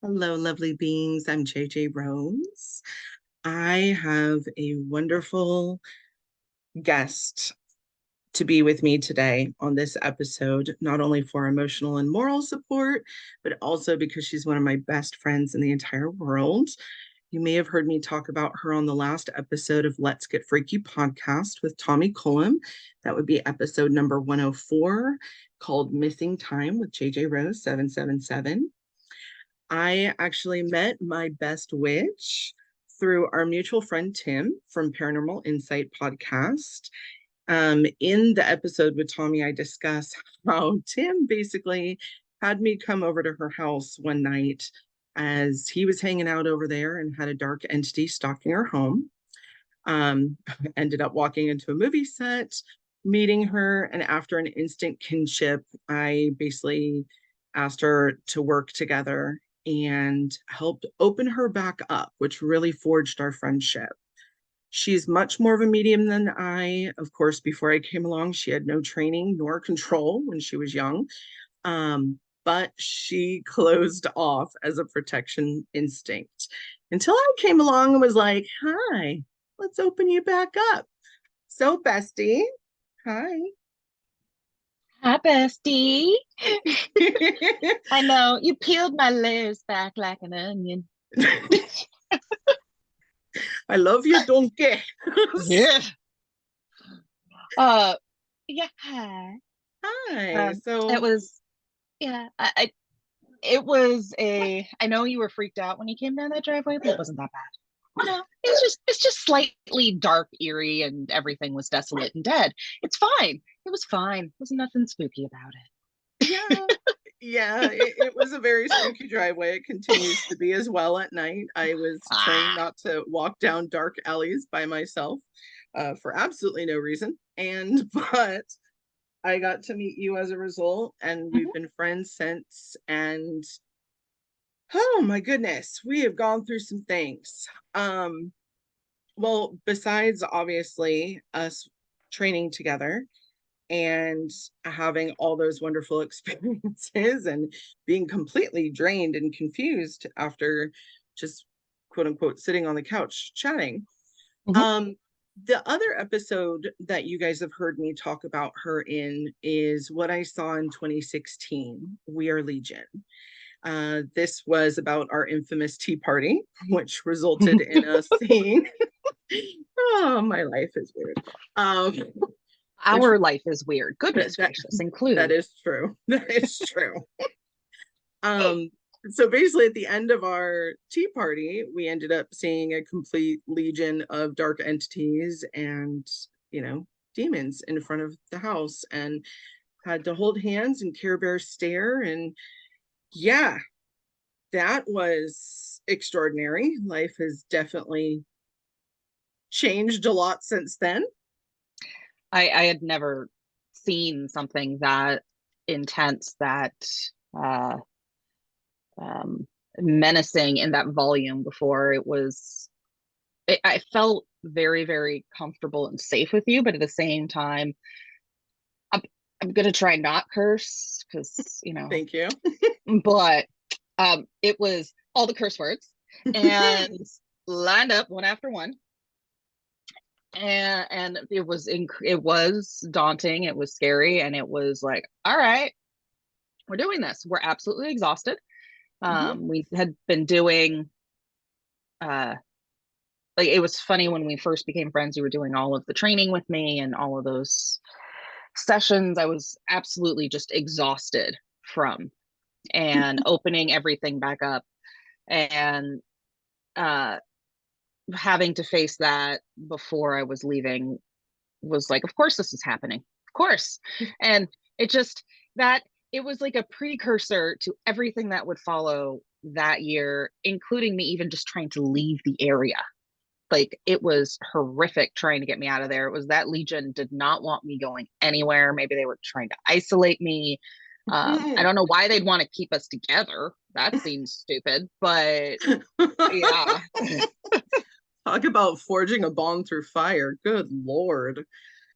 Hello, lovely beings. I'm JJ Rose. I have a wonderful guest to be with me today on this episode, not only for emotional and moral support, but also because she's one of my best friends in the entire world. You may have heard me talk about her on the last episode of Let's Get Freaky podcast with Tommy Cullum. That would be episode number 104, called Missing Time with JJ Rose 777. I actually met my best witch through our mutual friend Tim from Paranormal Insight podcast. In the episode with Tommy, I discuss how Tim basically had me come over to her house one night as he was hanging out over there and had a dark entity stalking her home. Um, Ended up walking into a movie set, meeting her, and after an instant kinship, I basically asked her to work together and helped open her back up, which really forged our friendship. She's much more of a medium than I. Of course, before I came along, she had no training nor control when she was young. But she closed off as a protection instinct until I came along and was like, hi, let's open you back up. So, bestie, hi. Hi, bestie. I know you peeled my layers back like an onion. I love you, donkey. Yeah. Uh, yeah. Hi. Hi. It So, was, yeah. It was a. I know you were freaked out when you came down that driveway, but it wasn't that bad. No, it's just slightly dark, eerie, and everything was desolate and dead. It's fine. It was fine. There was nothing spooky about yeah, yeah, it was a very spooky driveway. It continues to be as well at night. I was trained Ah. not to walk down dark alleys by myself for absolutely no reason. And, but I got to meet you as a result, and we've Mhm. been friends since. And oh my goodness, we have gone through some things. Well, besides obviously us training together and having all those wonderful experiences and being completely drained and confused after just quote unquote sitting on the couch chatting. Mhm. Um, the other episode that you guys have heard me talk about her in is what I saw in 2016, We Are Legion. This was about our infamous tea party, which resulted in us seeing. Oh, my life is weird. Um, which Our life is weird. Goodness that gracious, that include. is true. That is true. Um, so basically, at the end of our tea party, we ended up seeing a complete legion of dark entities and demons in front of the house, and had to hold hands and Care Bear stare, and yeah, that was extraordinary. Life has definitely changed a lot since then. I had never seen something that intense, that uh, um, menacing in that volume before. I felt very, very comfortable and safe with you, but at the same time, I'm, I'm gonna try not curse because, Thank you. but it was all the curse words and lined up one after one. And it was daunting, it was scary, and it was like, all right, we're doing this. We're absolutely exhausted. Mhm. We had been doing uh like, it was funny when we first became friends, you were doing all of the training with me and all of those sessions. I was absolutely just exhausted from, and opening everything back up, and uh having to face that before I was leaving was like, of course this is happening. Of course. And it just that it was like a precursor to everything that would follow that year, including me even just trying to leave the area. Like, it was horrific trying to get me out of there. It was that Legion did not want me going anywhere. Maybe they were trying to isolate me. I don't know why they'd want to keep us together. That seems stupid, but yeah. Talk about forging a bond through fire. Good Lord.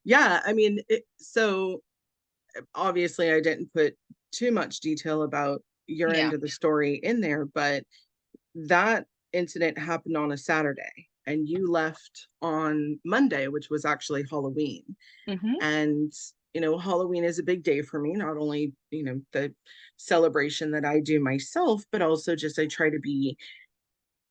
Yeah, I mean, so obviously I didn't put too much detail about your Yeah. end of the story in there, but that incident happened on a Saturday and you left on Monday, which was actually Halloween. Hmm. And, Halloween is a big day for me, not only, the celebration that I do myself, but also just I try to be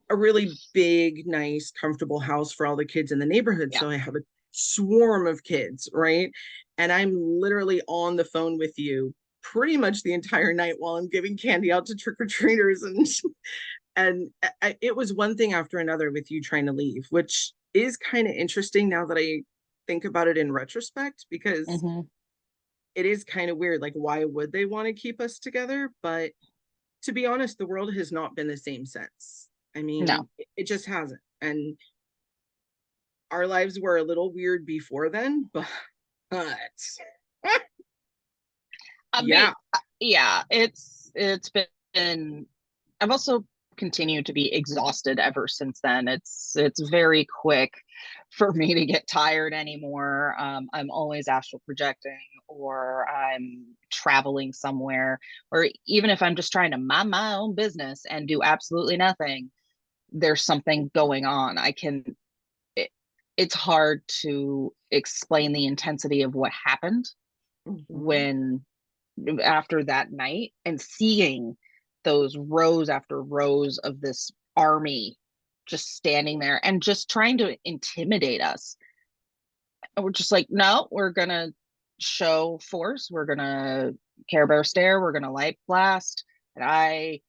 a really big, nice, comfortable house for all the kids in the neighborhood. Yeah. So I have a swarm of kids, right? And I'm literally on the phone with you pretty much the entire night while I'm giving candy out to trick-or-treaters. And it was one thing after another with you trying to leave, which is kind of interesting now that I think about it in retrospect, because Hmm. it is kind of weird. Like, why would they want to keep us together? But to be honest, the world has not been the same since. I No. mean, it just hasn't. And our lives were a little weird before then, but I yeah. mean, yeah, it's been. I've also continued to be exhausted ever since then. It's very quick for me to get tired anymore. I'm always astral projecting, or I'm traveling somewhere, or even if I'm just trying to mind my own business and do absolutely nothing, there's something going on. It, it's hard to explain the intensity of what happened Mhm. when after that night, and seeing those rows after rows of this army just standing there and just trying to intimidate us. And we're just like, no, we're gonna show force, we're gonna Care Bear stare, we're gonna light blast. And I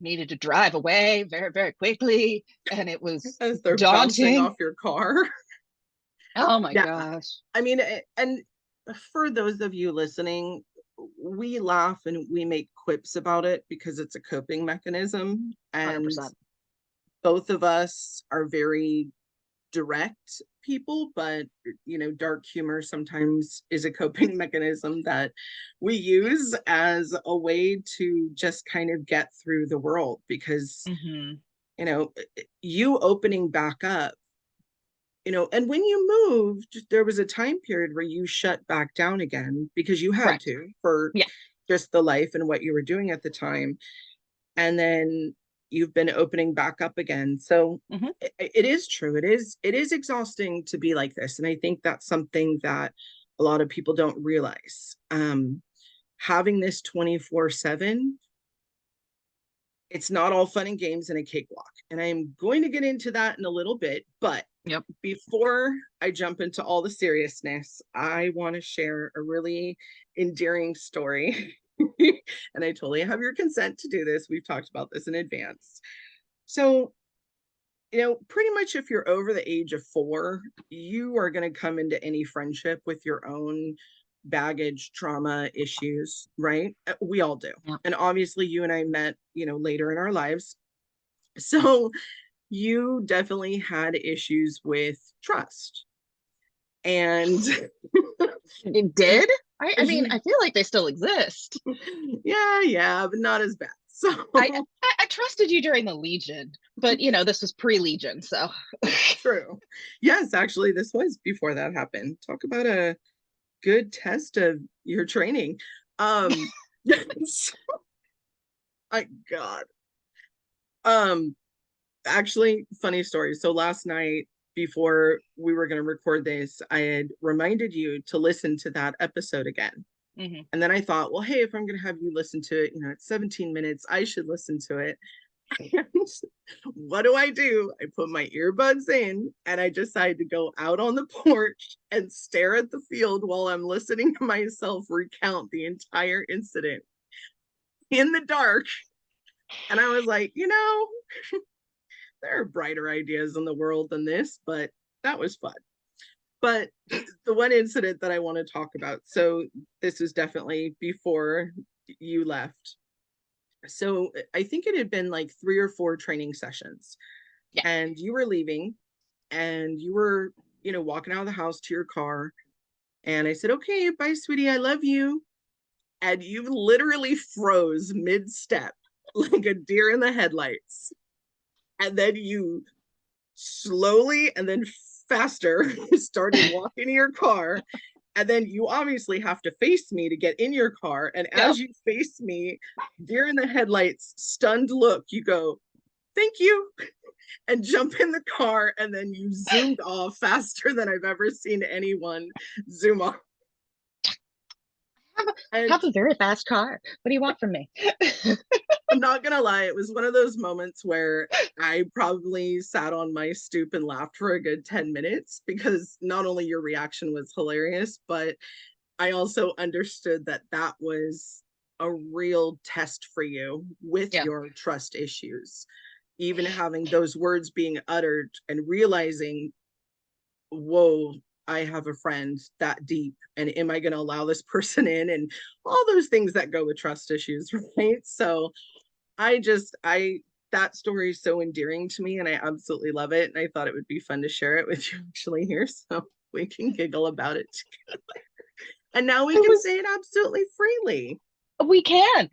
needed to drive away very, very quickly, and it was As they're bouncing daunting. off your car. Oh my Yeah. gosh. I mean, and for those of you listening, we laugh and we make quips about it because it's a coping mechanism. And 100%. both of us are very direct people, but dark humor sometimes is a coping mechanism that we use as a way to just kind of get through the world. Because Hmm. you know you opening back up, and when you moved, there was a time period where you shut back down again because you had Correct. to, for Yeah. just the life and what you were doing at the time. And then you've been opening back up again. So Hmm. it is true. It is exhausting to be like this. And I think that's something that a lot of people don't realize. Having this 24/7, it's not all fun and games and a cakewalk. And I'm going to get into that in a little bit. But Yep. before I jump into all the seriousness, I want to share a really endearing story. And I totally have your consent to do this. We've talked about this in advance. So, pretty much if you're over the age of 4, you are going to come into any friendship with your own baggage, trauma, issues, right? We all do. Yeah. And obviously, you and I met, later in our lives. So, you definitely had issues with trust. And It did? I mean, I feel like they still exist. yeah, but not as bad. So I trusted you during the Legion, but this was pre-Legion, so true. Yes, actually, this was before that happened. Talk about a good test of your training. Yes. My God. Um, Actually, funny story. So last night, before we were going to record this, I had reminded you to listen to that episode again. Mhm. And then I thought, well, hey, if I'm going to have you listen to it, it's 17 minutes, I should listen to it. And what do? I put my earbuds in and I decide to go out on the porch and stare at the field while I'm listening to myself recount the entire incident in the dark. And I was like, there are brighter ideas in the world than this, but that was fun. But the one incident that I want to talk about, so this was definitely before you left. So I think it had been like 3 or 4 training sessions, Yeah. and you were leaving and you were, walking out of the house to your car. And I said, okay, bye, sweetie, I love you. And you literally froze mid step like a deer in the headlights. And then you slowly and then faster started walking to your car. And then you obviously have to face me to get in your car. And Yep. as you face me, deer in the headlights, stunned look, you go, thank you, and jump in the car. And then you zoomed off faster than I've ever seen anyone zoom off. And Have a very fast car. What do you want from me? I'm not gonna lie, it was one of those moments where I probably sat on my stoop and laughed for a good 10 minutes because not only your reaction was hilarious, but I also understood that that was a real test for you with Yeah. your trust issues. Even having those words being uttered and realizing, whoa, I have a friend that deep, and am I going to allow this person in? And all those things that go with trust issues, right? So that story is so endearing to me, and I absolutely love it. And I thought it would be fun to share it with you actually here, so we can giggle about it together. And now we It can was say it absolutely freely. we can.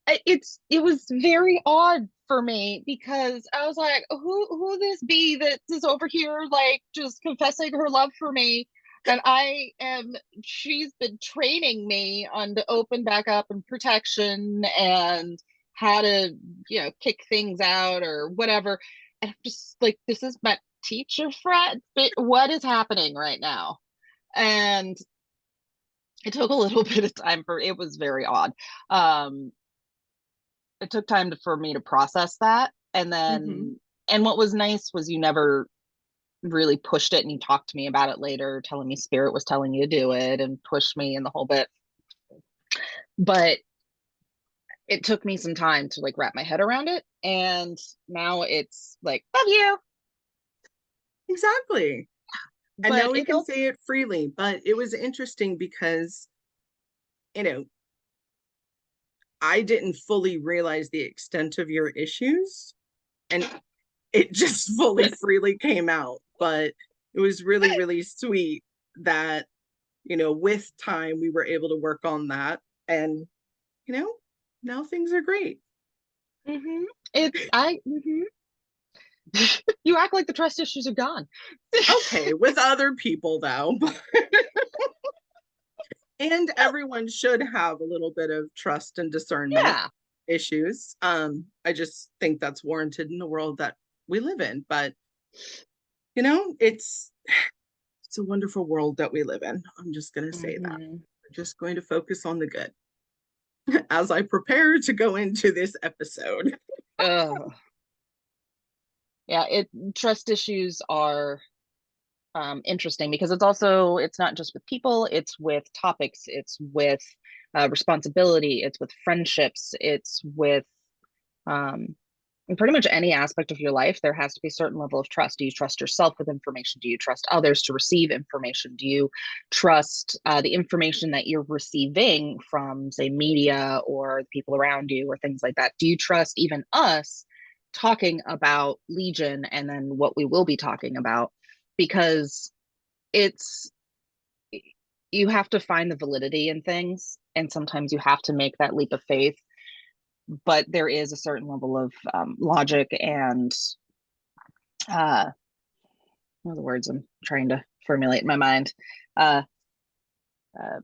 It was very odd for me because I was like, who this be that is over here like just confessing her love for me? And she's been training me on to open back up and protection and how to, kick things out or whatever. And I'm just like, this is my teacher friend. But what is happening right now? And it took a little bit of time it was very odd. Um, it took time for me to process that. Mm-hmm. And what was nice was you never really pushed it and you talked to me about it later, telling me spirit was telling you to do it and push me and the whole bit. But it took me some time to like wrap my head around it. And now it's like, love you. Exactly. And But now we it can also, say it freely. But it was interesting because, you know, I didn't fully realize the extent of your issues, and it just fully freely came out. But it was really, really sweet that, with time we were able to work on that. And, you know, now things are great. mm-hmm, you act like the trust issues are gone. Okay, with other people though. And everyone should have a little bit of trust and discernment Yeah. issues. I just think that's warranted in the world that we live in. But it's a wonderful world that we live in. I'm just gonna say that. Mm-hmm. We're just going to focus on the good as I prepare to go into this episode. Oh, yeah. Trust issues are interesting because it's not just with people, it's with topics, it's with responsibility, it's with friendships, it's with um, pretty much any aspect of your life. There has to be a certain level of trust. Do you trust yourself with information? Do you trust others to receive information? Do you trust the information that you're receiving from, say, media or the people around you or things like that? Do you trust even us talking about Legion and then what we will be talking about? Because it's you have to find the validity in things, and sometimes you have to make that leap of faith, but there is a certain level of logic and what are the words I'm trying to formulate in my mind. uh, uh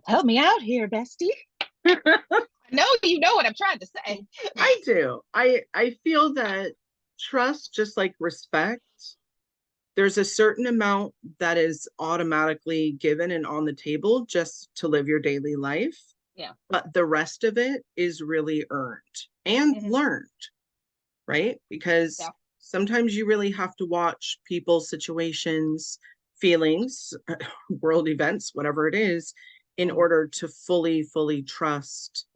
Help me out here, bestie. No, you know what I'm trying to say. I do. I feel that trust, just like respect, there's a certain amount that is automatically given and on the table just to live your daily life, Yeah. but the rest of it is really earned and Mm-hmm. learned, right? Because Yeah. sometimes you really have to watch people's situations, feelings, world events, whatever it is, in Mm-hmm. order to fully trust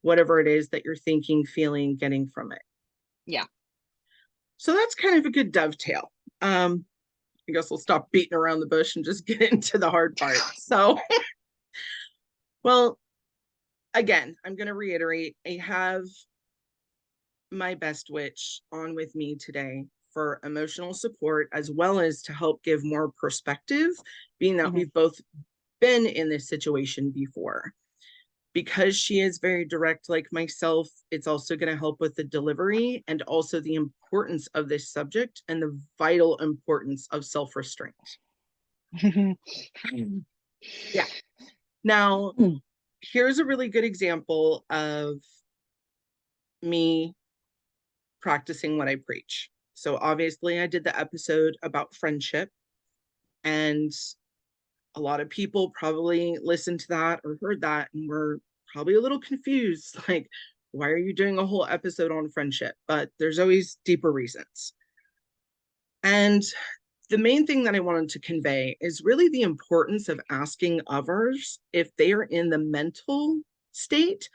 whatever it is that you're thinking, feeling, getting from it. Yeah. So that's kind of a good dovetail. I guess we'll stop beating around the bush and just get into the hard part. So, well, again, I'm going to reiterate, I have my best witch on with me today for emotional support as well as to help give more perspective, being that Mm-hmm. we've both been in this situation before. Because she is very direct, like myself, it's also going to help with the delivery and also the importance of this subject and the vital importance of self restraint. Yeah. Now, here's a really good example of me practicing what I preach. So obviously I did the episode about friendship, and a lot of people probably listened to that or heard that and were probably a little confused, like, why are you doing a whole episode on friendship? But there's always deeper reasons. And the main thing that I wanted to convey is really the importance of asking others if they are in the mental state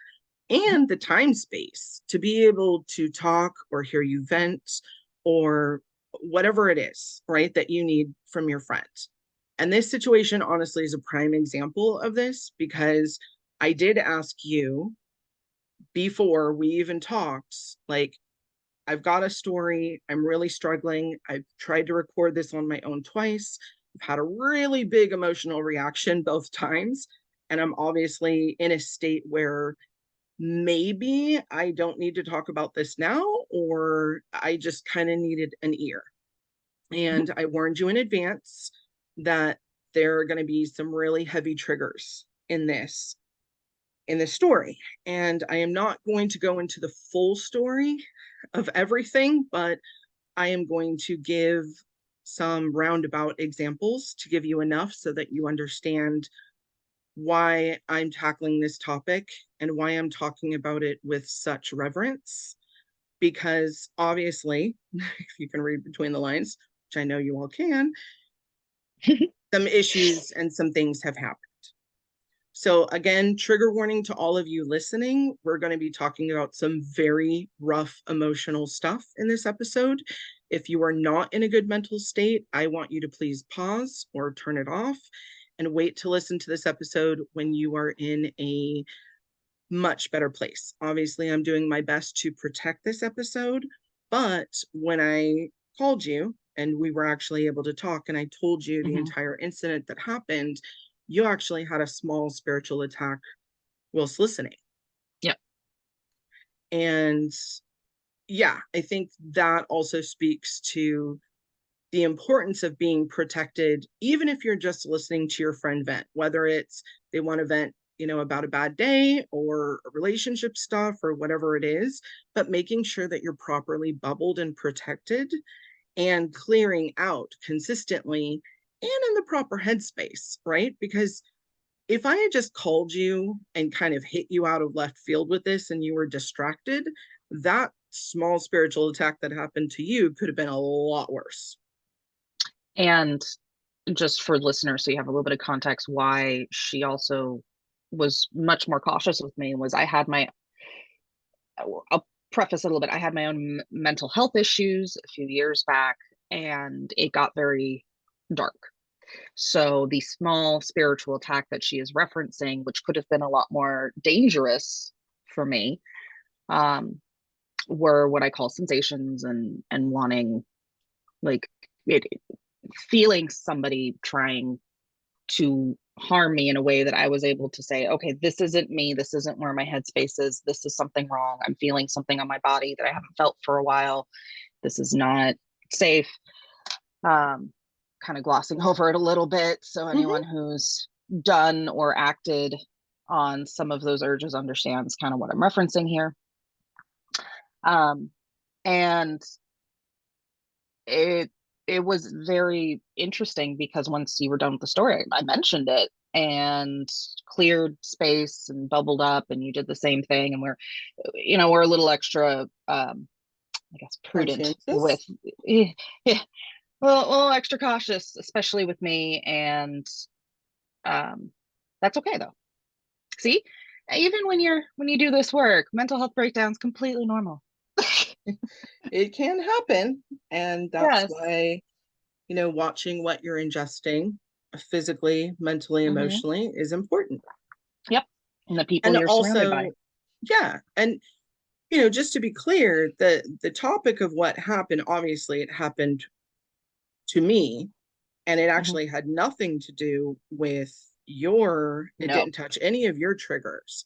and the time space to be able to talk or hear you vent or whatever it is, right, that you need from your friend. And this situation, honestly, is a prime example of this because I did ask you before we even talked, like, I've got a story. I'm really struggling. I've tried to record this on my own twice. I've had a really big emotional reaction both times. And I'm obviously in a state where maybe I don't need to talk about this now, or I just kind of needed an ear. And I warned you in advance that there are going to be some really heavy triggers in this story. And I am not going to go into the full story of everything, but I am going to give some roundabout examples to give you enough so that you understand why I'm tackling this topic and why I'm talking about it with such reverence. Because obviously, if you can read between the lines, which I know you all can, some issues and some things have happened. So again, trigger warning to all of you listening. We're going to be talking about some very rough emotional stuff in this episode. If you are not in a good mental state, I want you to please pause or turn it off and wait to listen to this episode when you are in a much better place. Obviously, I'm doing my best to protect this episode, but when I called you and we were actually able to talk and I told you the entire incident that happened, you actually had a small spiritual attack whilst listening. Yep. And yeah, I think that also speaks to the importance of being protected, even if you're just listening to your friend vent, whether it's they want to vent, about a bad day or relationship stuff or whatever it is, but making sure that you're properly bubbled and protected and clearing out consistently and in the proper headspace, right? Because if I had just called you and kind of hit you out of left field with this and you were distracted, that small spiritual attack that happened to you could have been a lot worse. And just for listeners, so you have a little bit of context, why she also was much more cautious with me was I'll preface a little bit. I had my own mental health issues a few years back, and it got very dark. So the small spiritual attack that she is referencing, which could have been a lot more dangerous for me, um, were what I call sensations and wanting, like, it, feeling somebody trying to harm me in a way that I was able to say, okay, this isn't me. This isn't where my headspace is. This is something wrong. I'm feeling something on my body that I haven't felt for a while. This is not safe. Kind of glossing over it a little bit. So anyone who's done or acted on some of those urges understands kind of what I'm referencing here. And it it was very interesting because once you were done with the story, I mentioned it and cleared space and bubbled up, and you did the same thing. And we're a little extra, I guess, prudent with, Conscientious. yeah, a little extra cautious, especially with me. And um, that's okay though. See, even when you do this work, mental health breakdowns completely normal. It can happen. And that's Yes. why, watching what you're ingesting physically, mentally, Hmm. emotionally is important. Yep. And the people And you're surrounded by. also, yeah. And, just to be clear, the topic of what happened, obviously, it happened to me, and it Hmm. actually had nothing to do with it No. didn't touch any of your triggers.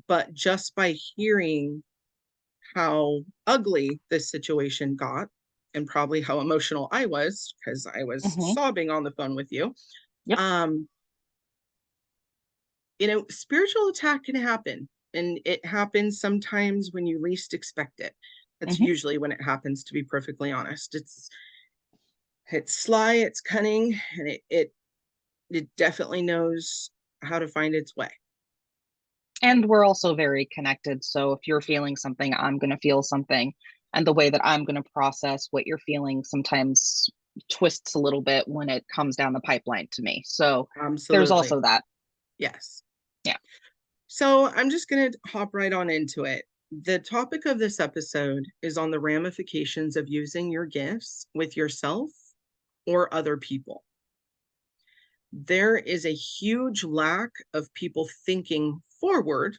But just by hearing how ugly this situation got and probably how emotional I was because I was Hmm. sobbing on the phone with you. Yep. Um, spiritual attack can happen, and it happens sometimes when you least expect it. That's Hmm. usually when it happens, to be perfectly honest. It's sly, it's cunning, and it definitely knows how to find its way. And we're also very connected. So if you're feeling something, I'm going to feel something. And the way that I'm going to process what you're feeling sometimes twists a little bit when it comes down the pipeline to me. So there's Absolutely. also that. Yes. Yeah. So I'm just going to hop right on into it. The topic of this episode is on the ramifications of using your gifts with yourself or other people. There is a huge lack of people thinking forward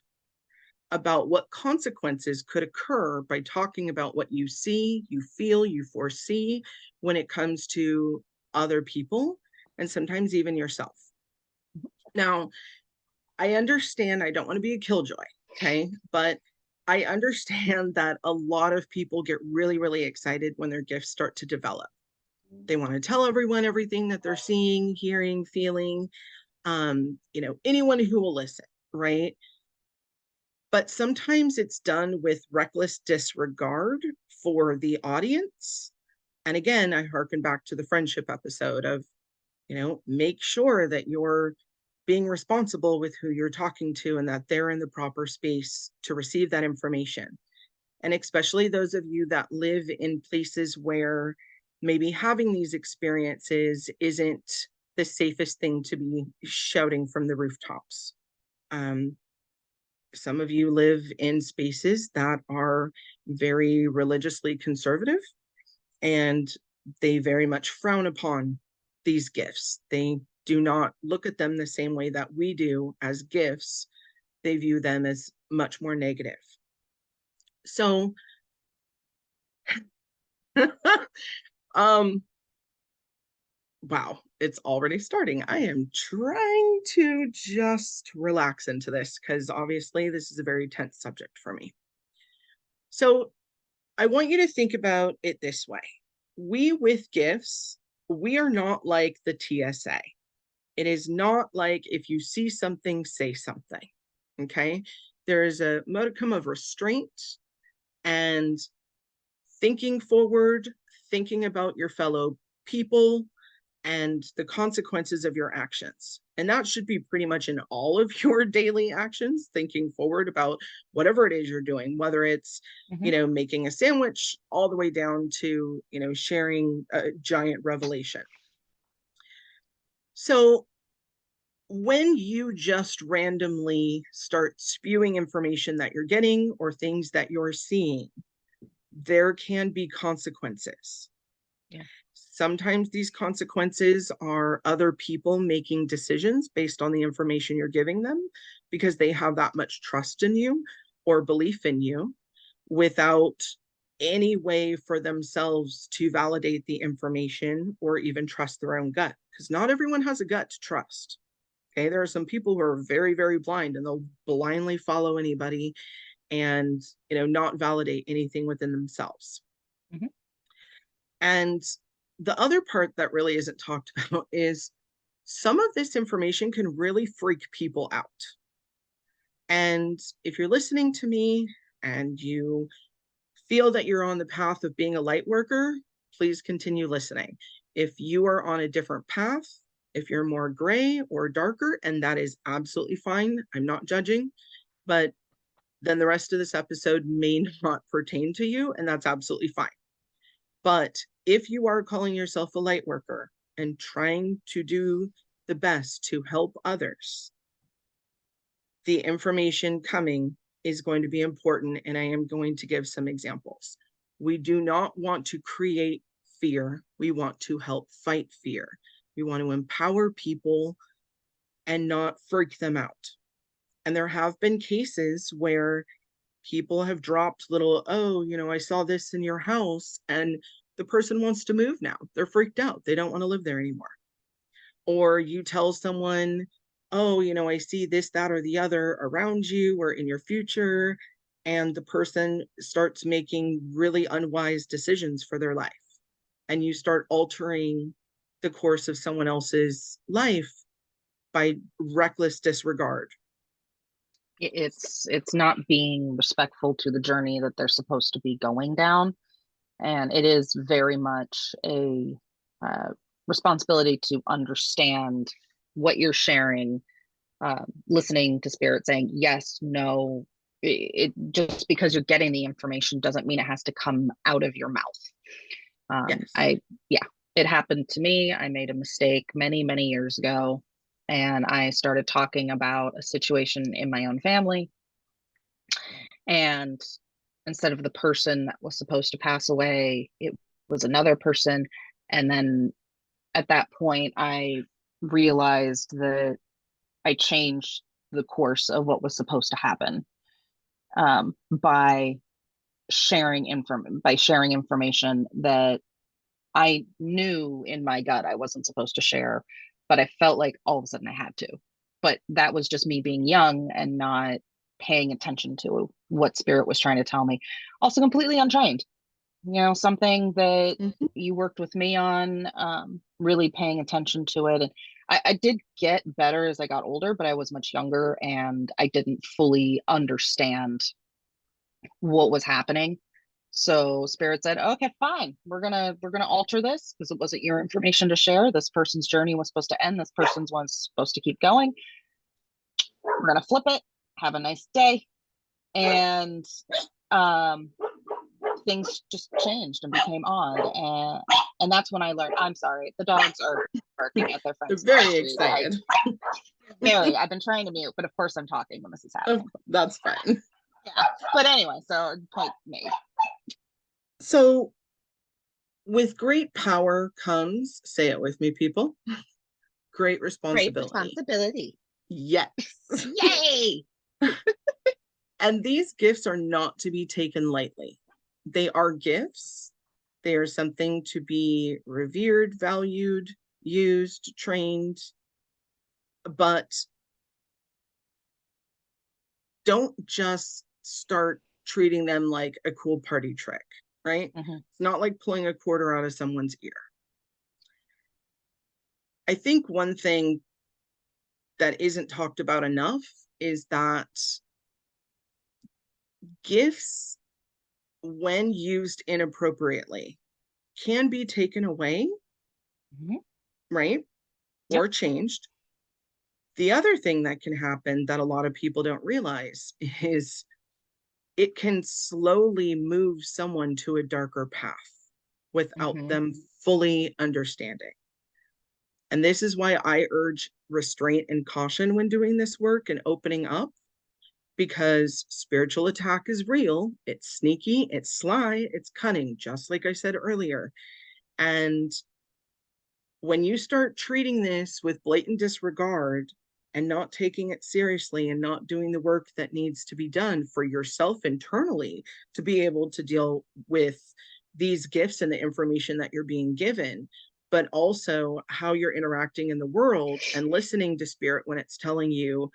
about what consequences could occur by talking about what you see, you feel, you foresee when it comes to other people and sometimes even yourself. Now, I understand I don't want to be a killjoy, okay? But I understand that a lot of people get really, really excited when their gifts start to develop. They want to tell everyone everything that they're seeing, hearing, feeling, anyone who will listen, right? But sometimes it's done with reckless disregard for the audience. And again, I harken back to the friendship episode of, make sure that you're being responsible with who you're talking to and that they're in the proper space to receive that information. And especially those of you that live in places where maybe having these experiences isn't the safest thing to be shouting from the rooftops. Um, some of you live in spaces that are very religiously conservative, and they very much frown upon these gifts. They do not look at them the same way that we do as gifts. They view them as much more negative. So, um, wow, it's already starting. I am trying to just relax into this because obviously this is a very tense subject for me. So, I want you to think about it this way. We with gifts, we are not like the TSA. It is not like if you see something, say something. Okay. There is a modicum of restraint and thinking forward, thinking about your fellow people and the consequences of your actions. And that should be pretty much in all of your daily actions, thinking forward about whatever it is you're doing, whether it's, Hmm. making a sandwich all the way down to, sharing a giant revelation. So when you just randomly start spewing information that you're getting or things that you're seeing, there can be consequences. Yeah. Sometimes these consequences are other people making decisions based on the information you're giving them because they have that much trust in you or belief in you without any way for themselves to validate the information or even trust their own gut, because not everyone has a gut to trust. Okay, there are some people who are very, very blind and they'll blindly follow anybody and not validate anything within themselves. Hmm. And the other part that really isn't talked about is some of this information can really freak people out. And if you're listening to me and you feel that you're on the path of being a light worker, please continue listening. If you are on a different path, if you're more gray or darker, and that is absolutely fine, I'm not judging, but then the rest of this episode may not pertain to you, and that's absolutely fine. But if you are calling yourself a light worker and trying to do the best to help others, the information coming is going to be important, and I am going to give some examples. We do not want to create fear. We want to help fight fear. We want to empower people and not freak them out. And there have been cases where people have dropped little, oh, I saw this in your house, and the person wants to move now. They're freaked out. They don't want to live there anymore. Or you tell someone, oh, I see this, that, or the other around you or in your future. And the person starts making really unwise decisions for their life. And you start altering the course of someone else's life by reckless disregard. It's not being respectful to the journey that they're supposed to be going down, and it is very much a uh, responsibility to understand what you're sharing, listening to spirit saying yes, no. It just because you're getting the information doesn't mean it has to come out of your mouth. Yes. I Yeah, it happened to me. I made a mistake many, many years ago, and I started talking about a situation in my own family. And instead of the person that was supposed to pass away, it was another person. And then at that point, I realized that I changed the course of what was supposed to happen, by sharing information that I knew in my gut I wasn't supposed to share, but I felt like all of a sudden I had to. But that was just me being young and not paying attention to what spirit was trying to tell me. Also, completely untrained. Something that Mhm. you worked with me on, really paying attention to it. And I did get better as I got older, but I was much younger and I didn't fully understand what was happening. So spirit said, okay, fine, we're gonna alter this because it wasn't your information to share. This person's journey was supposed to end, this person's one's supposed to keep going. We're gonna flip it. Have a nice day. And um things just changed and became odd. And that's when I learned. I'm sorry, the dogs are barking at their They're friends across very the street. excited. I've been trying to mute, but of course I'm talking when this is Oh, happening. that's fine. Yeah. But anyway, so point made. So, with great power comes, say it with me, people, great Great responsibility. responsibility. Yes. Yay! And these gifts are not to be taken lightly. They are gifts. They are something to be revered, valued, used, trained, but don't just start treating them like a cool party trick, right? Mm-hmm. It's not like pulling a quarter out of someone's ear. I think one thing that isn't talked about enough is that gifts, when used inappropriately, can be taken away, Mm-hmm. right? Yep. Or changed. The other thing that can happen that a lot of people don't realize is it can slowly move someone to a darker path without Mm-hmm. them fully understanding. And this is why I urge restraint and caution when doing this work and opening up, because spiritual attack is real. It's sneaky, it's sly, it's cunning, just like I said earlier. And when you start treating this with blatant disregard and not taking it seriously and not doing the work that needs to be done for yourself internally to be able to deal with these gifts and the information that you're being given, but also how you're interacting in the world and listening to spirit when it's telling you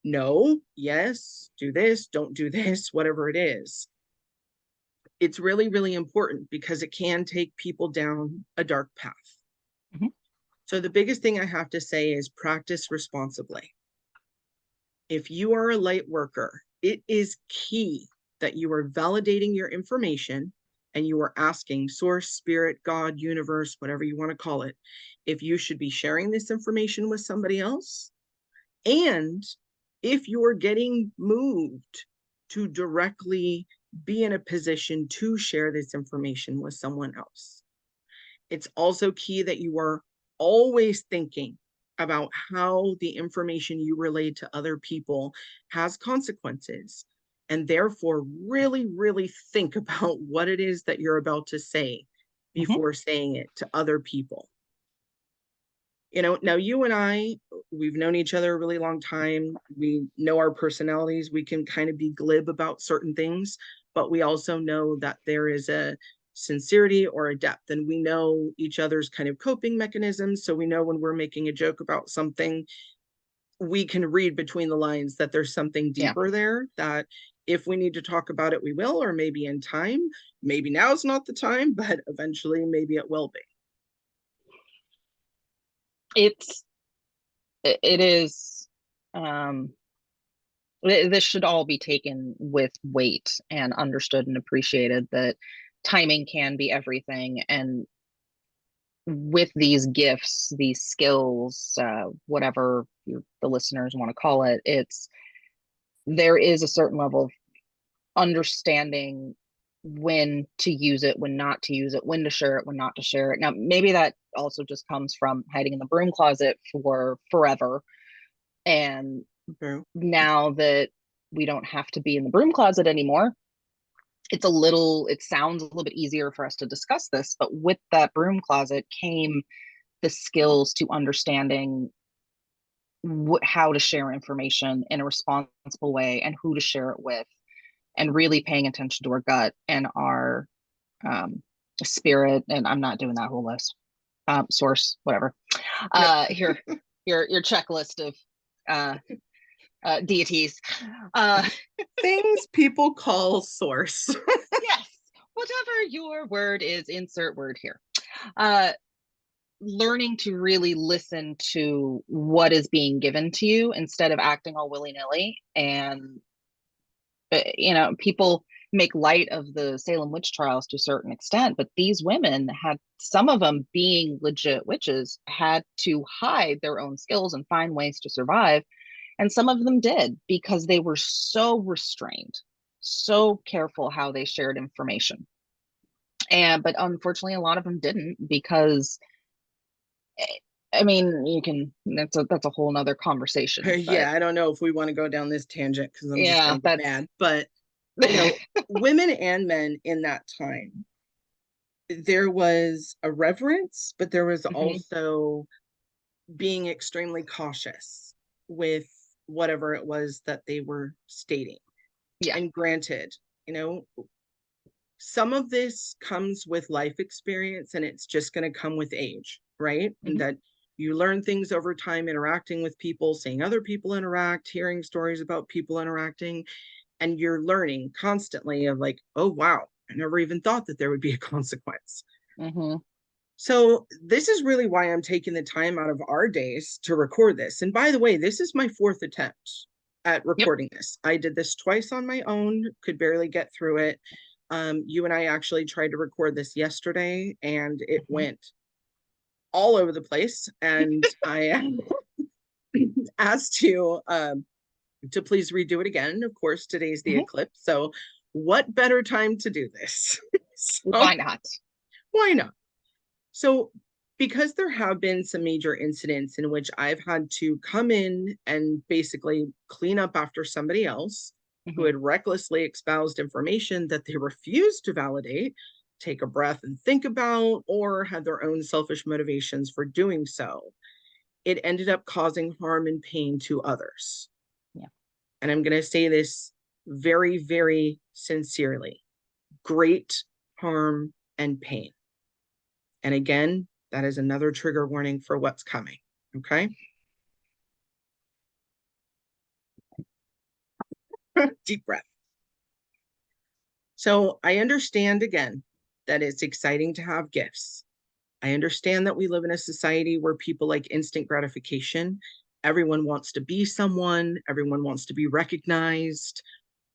no, yes, do this, don't do this, whatever it is. It's really, really important because it can take people down a dark path. Mm-hmm. So the biggest thing I have to say is practice responsibly. If you are a light worker, it is key that you are validating your information and you are asking source, spirit, God, universe, whatever you want to call it, if you should be sharing this information with somebody else. And if you're getting moved to directly be in a position to share this information with someone else. It's also key that you are always thinking about how the information you relay to other people has consequences. And therefore, really, really think about what it is that you're about to say Mm-hmm. before saying it to other people. Now you and I, we've known each other a really long time. We know our personalities. We can kind of be glib about certain things, but we also know that there is a sincerity or a depth, and we know each other's kind of coping mechanisms. So we know when we're making a joke about something, we can read between the lines that there's something Yeah. deeper there, that if we need to talk about it, we will, or maybe in time. Maybe now is not the time, but eventually maybe it will be. it's it is um this should all be taken with weight and understood and appreciated, that timing can be everything. And with these gifts, these skills, whatever the listeners want to call it, it's there is a certain level of understanding when to use it, when not to use it, when to share it, when not to share it. Now, maybe that also just comes from hiding in the broom closet for forever. And True. now that we don't have to be in the broom closet anymore, it sounds a little bit easier for us to discuss this. But with that broom closet came the skills to understanding how to share information in a responsible way and who to share it with, and really paying attention to our gut and our um, spirit. And I'm not doing that whole list. Source, whatever. Yep. Here, your checklist of uh, deities. Uh, Things people call source. yes, whatever your word is, insert word here. Uh, Learning to really listen to what is being given to you instead of acting all willy-nilly. And people make light of the Salem witch trials to a certain extent, but these women had, some of them being legit witches, had to hide their own skills and find ways to survive. And some of them did, because they were so restrained, so careful how they shared information. But unfortunately, a lot of them didn't, because I mean, you can, that's a whole nother conversation. But Yeah, I don't know if we want to go down this tangent because I'm just yeah, going to get that's mad. But, women and men in that time, there was a reverence, but there was Mhm. also being extremely cautious with whatever it was that they were stating. Yeah. And granted, you know, some of this comes with life experience and it's just going to come with age, right? And Mhm. that you learn things over time, interacting with people, seeing other people interact, hearing stories about people interacting, and you're learning constantly of like, oh, wow, I never even thought that there would be a consequence. Mhm. So, this is really why I'm taking the time out of our days to record this. And by the way, this is my fourth attempt at Yep. recording this. I did this twice on my own, could barely get through it. You and I actually tried to record this yesterday and it Mhm. went all over the place. And I asked you to please redo it again. Of course, today's the Mhm. eclipse. So, what better time to do this? So, Why not? why not? So, because there have been some major incidents in which I've had to come in and basically clean up after somebody else who Mhm. had recklessly espoused information that they refused to validate, take a breath and think about, or had their own selfish motivations for doing so, it ended up causing harm and pain to others. Yeah. And I'm going to say this very, very sincerely: great harm and pain. And again, that is another trigger warning for what's coming. Okay. Deep breath. So I understand again that it's exciting to have gifts. I understand that we live in a society where people like instant gratification. Everyone wants to be someone, everyone wants to be recognized.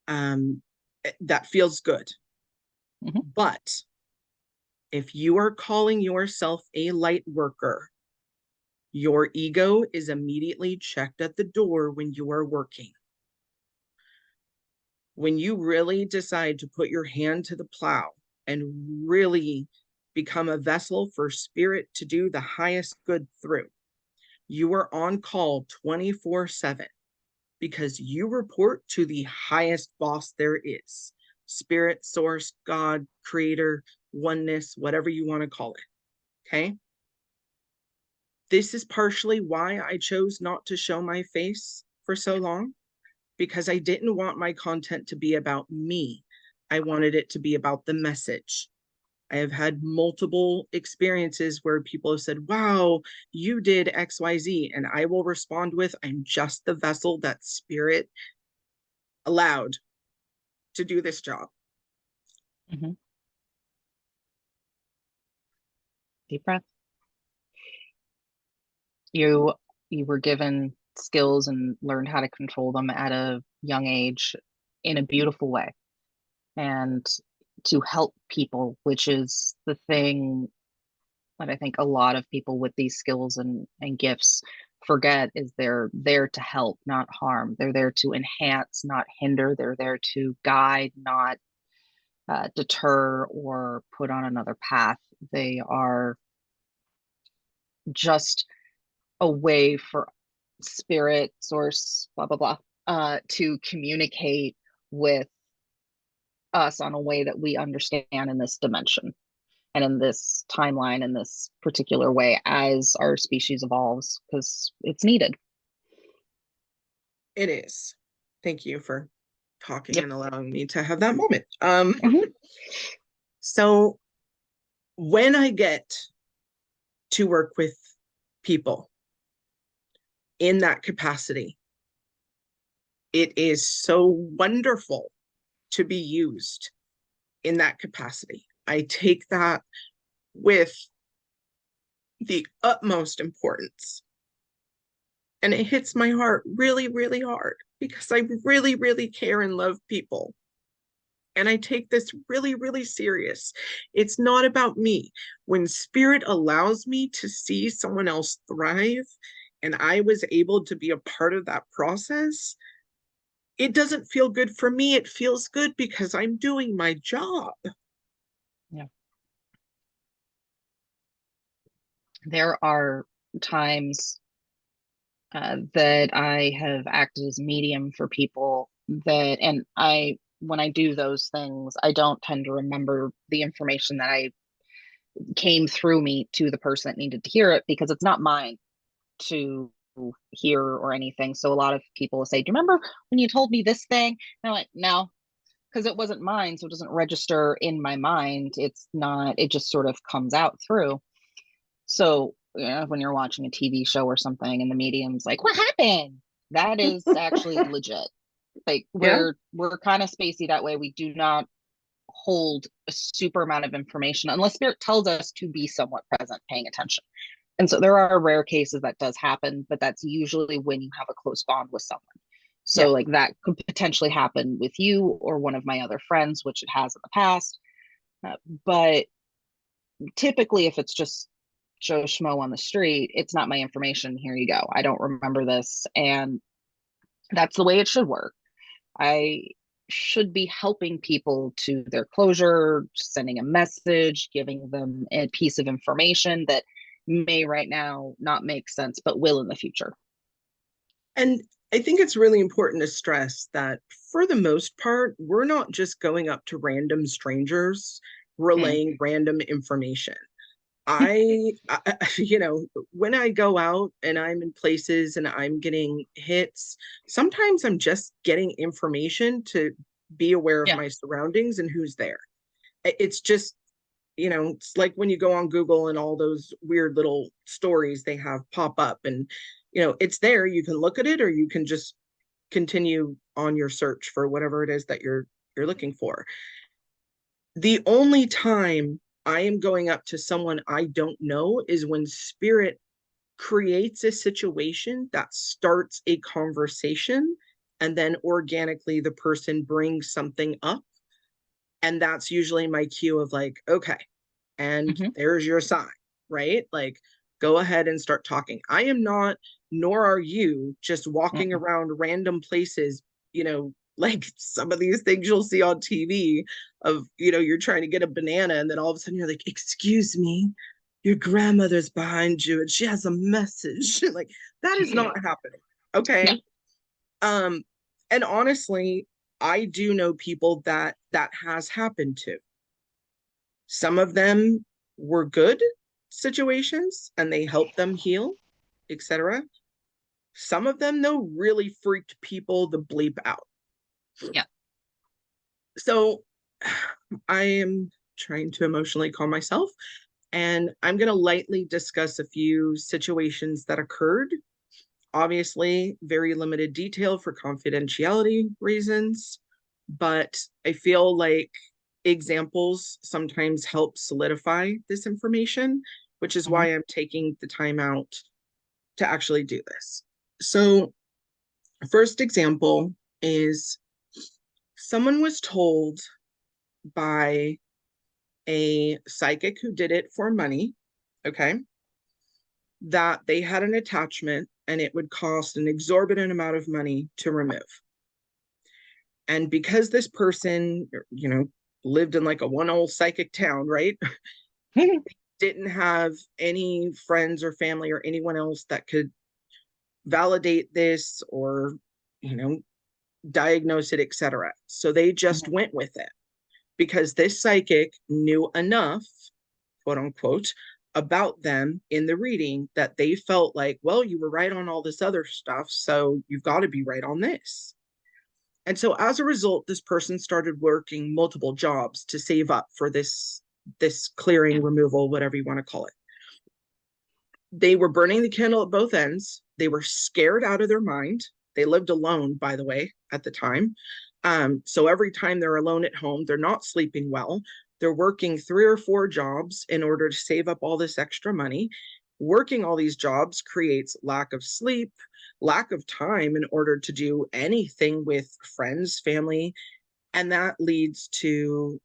Um, that feels good. Mhm. But if you are calling yourself a light worker, your ego is immediately checked at the door when you are working. When you really decide to put your hand to the plow and really become a vessel for spirit to do the highest good through, you are on call 24/7 because you report to the highest boss there is: spirit, source, God, creator, oneness, whatever you want to call it. Okay. This is partially why I chose not to show my face for so long, because I didn't want my content to be about me. I wanted it to be about the message. I have had multiple experiences where people have said, wow, you did XYZ. And I will respond with, I'm just the vessel that spirit allowed to do this job. Mhm. Deep breath. You you were given skills and learned how to control them at a young age in a beautiful way, and to help people, which is the thing that I think a lot of people with these skills and gifts forget, is they're there to help, not harm. They're there to enhance, not hinder. They're there to guide, not deter or put on another path. They are just a way for spirit, source, blah, blah, blah, to communicate with us on a way that we understand in this dimension and in this timeline, in this particular way as our species evolves, because it's needed. It is. Thank you for talking Yep. and allowing me to have that moment. Mhm. So when I get to work with people in that capacity, it is so wonderful to be used in that capacity. I take that with the utmost importance. And it hits my heart really, really hard because I really, really care and love people. And I take this really, really serious. It's not about me. When spirit allows me to see someone else thrive, and I was able to be a part of that process, it doesn't feel good for me. It feels good because I'm doing my job. Yeah. There are times that I have acted as a medium for people that, and when I do those things, I don't tend to remember the information that I came through me to the person that needed to hear it, because it's not mine to hear or anything. So a lot of people will say, "Do you remember when you told me this thing?" And I'm like, "No," because it wasn't mine, so it doesn't register in my mind. It's not. It just sort of comes out through. So, when you're watching a TV show or something and the medium's like, "What happened?" That is actually legit. Like, Yeah. we're kind of spacey that way. We do not hold a super amount of information unless spirit tells us to be somewhat present, paying attention. And so there are rare cases that does happen, but that's usually when you have a close bond with someone. Yeah. So like that could potentially happen with you or one of my other friends, which it has in the past. But typically, if it's just Joe Schmo on the street, it's not my information. Here you go. I don't remember this. And that's the way it should work. I should be helping people to their closure, sending a message, giving them a piece of information that may right now not make sense, but will in the future. And I think it's really important to stress that for the most part, we're not just going up to random strangers Mm. relaying random information. When I go out and I'm in places and I'm getting hits, sometimes I'm just getting information to be aware of Yeah. my surroundings and who's there. It's just, it's like when you go on Google and all those weird little stories they have pop up, and, it's there. You can look at it or you can just continue on your search for whatever it is that you're looking for. The only time I am going up to someone I don't know is when spirit creates a situation that starts a conversation, and then organically the person brings something up. And that's usually my cue of like, okay, and Hmm. there's your sign, right? Like, go ahead and start talking. I am not, nor are you, just walking Mm-mm. around random places, like some of these things you'll see on TV of, you're trying to get a banana and then all of a sudden you're like, excuse me, your grandmother's behind you and she has a message. Like, that is not happening. Yeah. Okay. Um, and honestly, I do know people that has happened to. Some of them were good situations and they helped them heal, etc. Some of them, though, really freaked people the bleep out. Yeah. So I am trying to emotionally calm myself, and I'm going to lightly discuss a few situations that occurred. Obviously, very limited detail for confidentiality reasons, but I feel like examples sometimes help solidify this information, which is Hmm. why I'm taking the time out to actually do this. So, first example is someone was told by a psychic who did it for money, okay, that they had an attachment and it would cost an exorbitant amount of money to remove. And because this person, lived in like a one old psychic town, right? Didn't have any friends or family or anyone else that could validate this or, you know, diagnose it, etc. So they just Mhm. went with it because this psychic knew enough, quote unquote, about them in the reading that they felt like, well, you were right on all this other stuff, so you've got to be right on this. And so as a result, this person started working multiple jobs to save up for this clearing, removal, whatever you want to call it. They were burning the candle at both ends. They were scared out of their mind. They lived alone, by the way, at the time. So every time they're alone at home, they're not sleeping well. They're working 3 or 4 jobs in order to save up all this extra money. Working all these jobs creates lack of sleep, lack of time in order to do anything with friends, family, and that leads to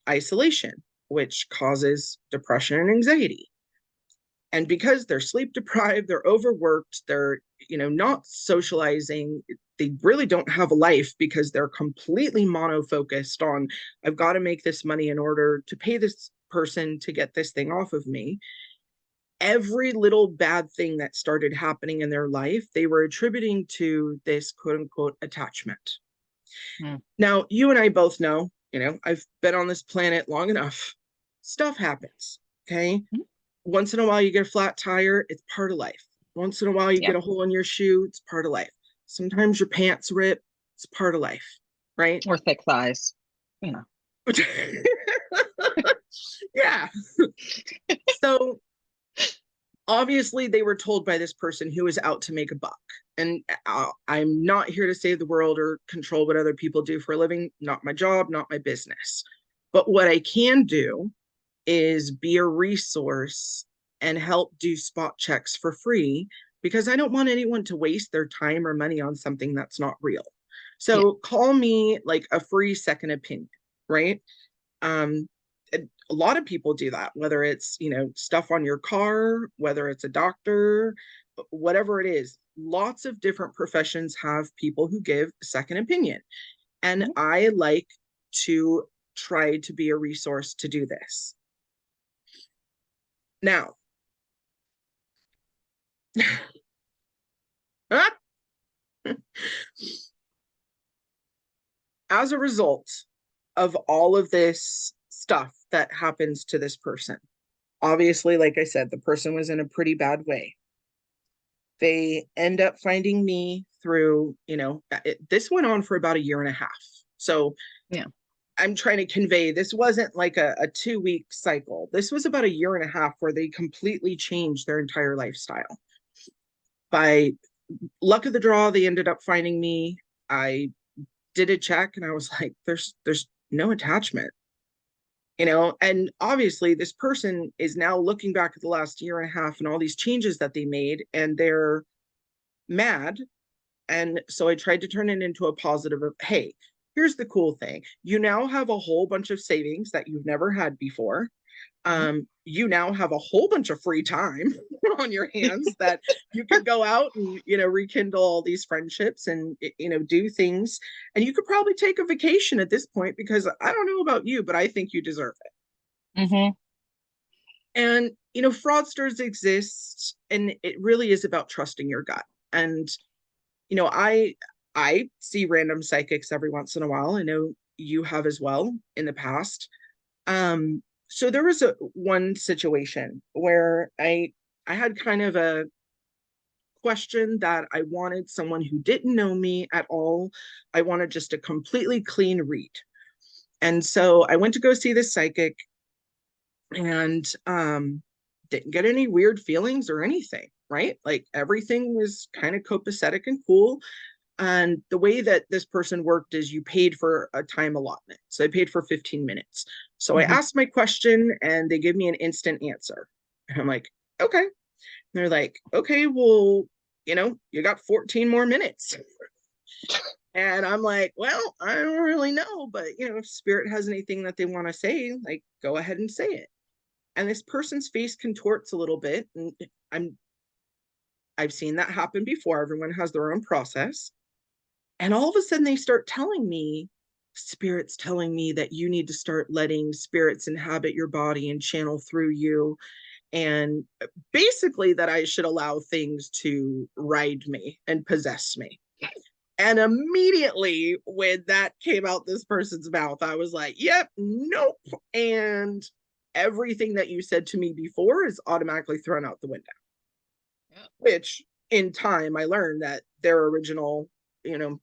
isolation, which causes depression and anxiety. And because they're sleep deprived, they're overworked, they're, not socializing, they really don't have a life because they're completely mono focused on, I've got to make this money in order to pay this person to get this thing off of me. Every little bad thing that started happening in their life, they were attributing to this quote unquote attachment. Mm. Now, you and I both know, I've been on this planet long enough. Stuff happens. Okay. Mhm. Once in a while, you get a flat tire. It's part of life. Once in a while, you Yeah. get a hole in your shoe. It's part of life. Sometimes your pants rip. It's part of life. Right. Or thick thighs, you know. Yeah. So obviously, they were told by this person who is out to make a buck. And I'm not here to save the world or control what other people do for a living. Not my job, not my business. But what I can do is be a resource and help do spot checks for free because I don't want anyone to waste their time or money on something that's not real. Yeah. So call me like a free second opinion, right? Um, a lot of people do that, whether it's, stuff on your car, whether it's a doctor, whatever it is. Lots of different professions have people who give a second opinion. And Mhm. I like to try to be a resource to do this. Now, as a result of all of this stuff that happens to this person, obviously, like I said, the person was in a pretty bad way. They end up finding me through, this went on for about a year and a half. So Yeah. I'm trying to convey this wasn't like a 2 week cycle. This was about a year and a half where they completely changed their entire lifestyle. By luck of the draw, they ended up finding me. I did a check and I was like, there's no attachment, and obviously this person is now looking back at the last year and a half and all these changes that they made and they're mad. And so I tried to turn it into a positive of, hey, here's the cool thing. You now have a whole bunch of savings that you've never had before. Mhm. You now have a whole bunch of free time on your hands that you could go out and, rekindle all these friendships and, do things. And you could probably take a vacation at this point because I don't know about you, but I think you deserve it. Mhm. And, fraudsters exist and it really is about trusting your gut. And, you know, I I see random psychics every once in a while. I know you have as well in the past. So there was one situation where I had kind of a question that I wanted someone who didn't know me at all. I wanted just a completely clean read. And so I went to go see this psychic and didn't get any weird feelings or anything, right? Like everything was kind of copacetic and cool. And the way that this person worked is you paid for a time allotment. So I paid for 15 minutes. So I Mhm. asked my question and they give me an instant answer. And I'm like, okay. they're like, okay, well, you got 14 more minutes. And I'm like, well, I don't really know, but if spirit has anything that they want to say, like, go ahead and say it. And this person's face contorts a little bit, and I've seen that happen before. Everyone has their own process. And all of a sudden they start telling me, spirits telling me that you need to start letting spirits inhabit your body and channel through you, and basically that I should allow things to ride me and possess me. And immediately when that came out this person's mouth, I was like, yep, nope. And everything that you said to me before is automatically thrown out the window. Yeah. Which in time I learned that their original,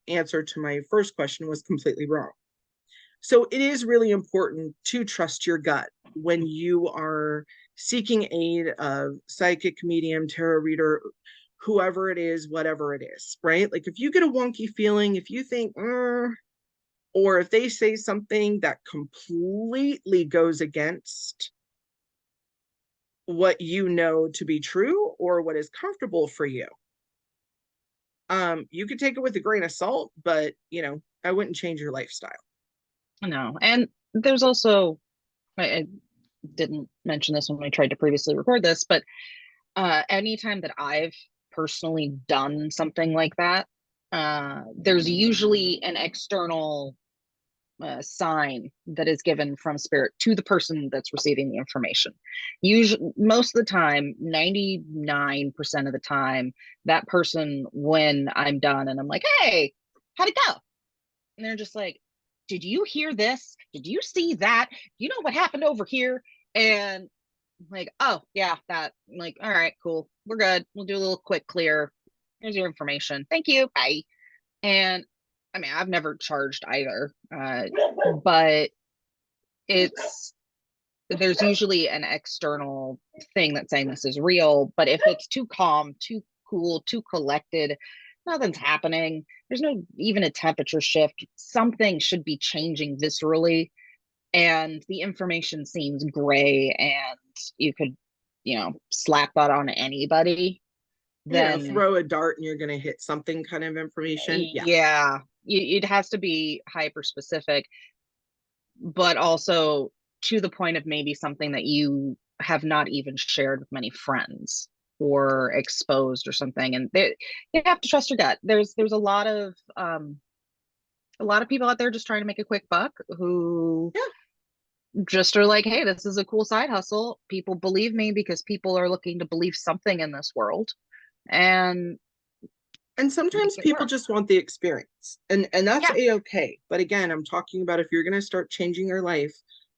answer to my first question was completely wrong. So it is really important to trust your gut when you are seeking aid of psychic, medium, tarot reader, whoever it is, whatever it is, right? Like if you get a wonky feeling, if you think, or if they say something that completely goes against what you know to be true or what is comfortable for you, you could take it with a grain of salt, but I wouldn't change your lifestyle. No. And there's also, I didn't mention this when we tried to previously record this, but anytime that I've personally done something like that, there's usually an external sign that is given from spirit to the person that's receiving the information. Usually, most of the time, 99% of the time, that person, when I'm done and I'm like, hey, how'd it go? And they're just like, did you hear this? Did you see that? You know what happened over here? And I'm like, oh, yeah, that. I'm like, all right, cool. We're good. We'll do a little quick clear. Here's your information. Thank you. Bye. And I mean, I've never charged either, but it's there's usually an external thing that's saying this is real. But if it's too calm, too cool, too collected, nothing's happening. There's no even a temperature shift. Something should be changing viscerally, and the information seems gray, and you could, slap that on anybody. Then Throw a dart and you're going to hit something kind of information. Yeah. yeah, it has to be hyper specific, but also to the point of maybe something that you have not even shared with many friends or exposed or something. And you have to trust your gut. There's a lot of people out there just trying to make a quick buck who Yeah. just are like, hey, this is a cool side hustle. People believe me because people are looking to believe something in this world, and And sometimes make it people work. just want the experience. And that's Yeah. a-okay. But again, I'm talking about if you're going to start changing your life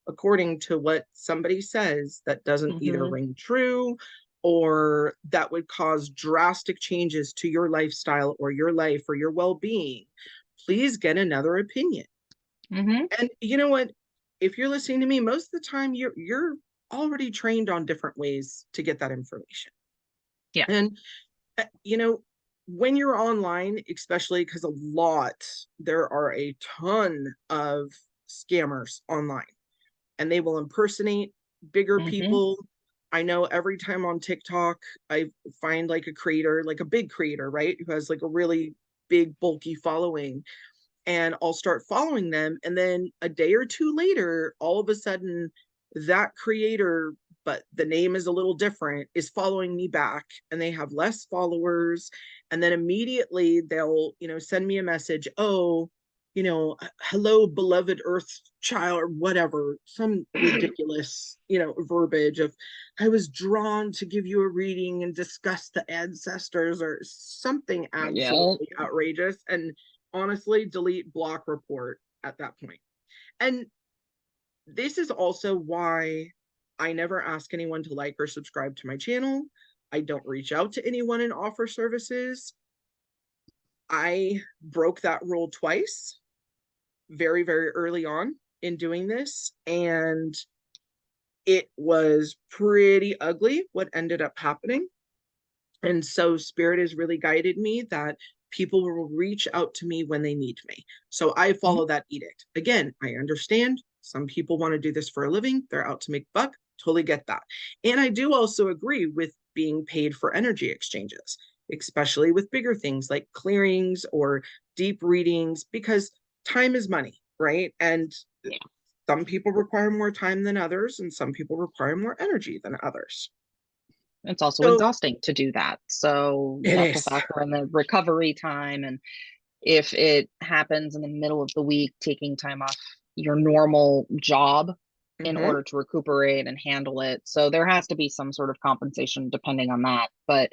according to what somebody says that doesn't either Mm-hmm. ring true or that would cause drastic changes to your lifestyle or your life or your well-being, please get another opinion. Mm-hmm. And you know what? If you're listening to me, most of the time you're already trained on different ways to get that information. Yeah. And when you're online, especially because there are a ton of scammers online and they will impersonate bigger Mm-hmm. people. I know every time on TikTok, I find like a creator, like a big creator, right? Who has like a really big, bulky following. And I'll start following them. And then a day or two later, all of a sudden, that creator, but the name is a little different, is following me back and they have less followers. And then immediately they'll, send me a message, oh, hello, beloved Earth child, or whatever, some ridiculous, verbiage of, I was drawn to give you a reading and discuss the ancestors or something Yeah. absolutely outrageous. And honestly, delete, block, report at that point. And this is also why I never ask anyone to like or subscribe to my channel. I don't reach out to anyone and offer services. I broke that rule twice, very, very early on in doing this. And it was pretty ugly what ended up happening. And so Spirit has really guided me that people will reach out to me when they need me. So I Mhm. follow that edict. Again, I understand some people want to do this for a living. They're out to make buck. Totally get that. And I do also agree with being paid for energy exchanges, especially with bigger things like clearings or deep readings, because time is money, right? And Yeah. some people require more time than others, and some people require more energy than others. It's also So exhausting to do that. So you it have to is. factor in the recovery time. And if it happens in the middle of the week, taking time off your normal job in Mm-hmm, order to recuperate and handle it. So there has to be some sort of compensation depending on that. But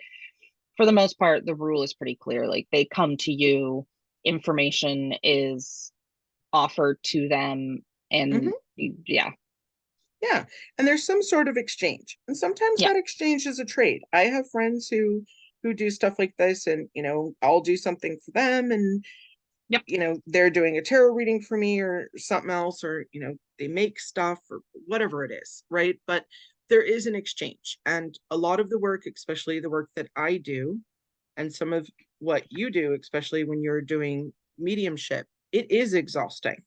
for the most part, the rule is pretty clear. Like they come to you, information is offered to them, mm-hmm. and yeah, Yeah. And there's some sort of exchange. And sometimes yeah, that exchange is a trade. I have friends who do stuff like this, and I'll do something for them, and yep, they're doing a tarot reading for me or something else, or they make stuff or whatever it is, right? But there is an exchange. And a lot of the work, especially the work that I do, and some of what you do, especially when you're doing mediumship, it is exhausting.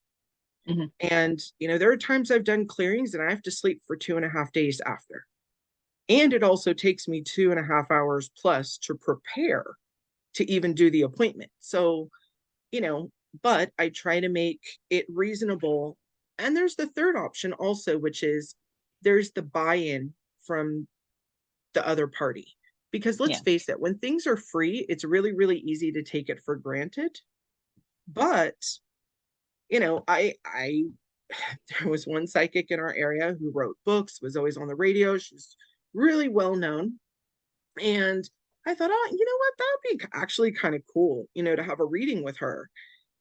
hmm, And, there are times I've done clearings and I have to sleep for 2.5 days after. And it also takes me 2.5 hours plus to prepare to even do the appointment. So, you know, but I try to make it reasonable. And there's the third option also, which is there's the buy in from the other party. Because let's yeah, face it, when things are free, it's really, really easy to take it for granted. But I there was one psychic in our area who wrote books, was always on the radio. She's really well known. And I thought, oh, you know what? That would be actually kind of cool, to have a reading with her.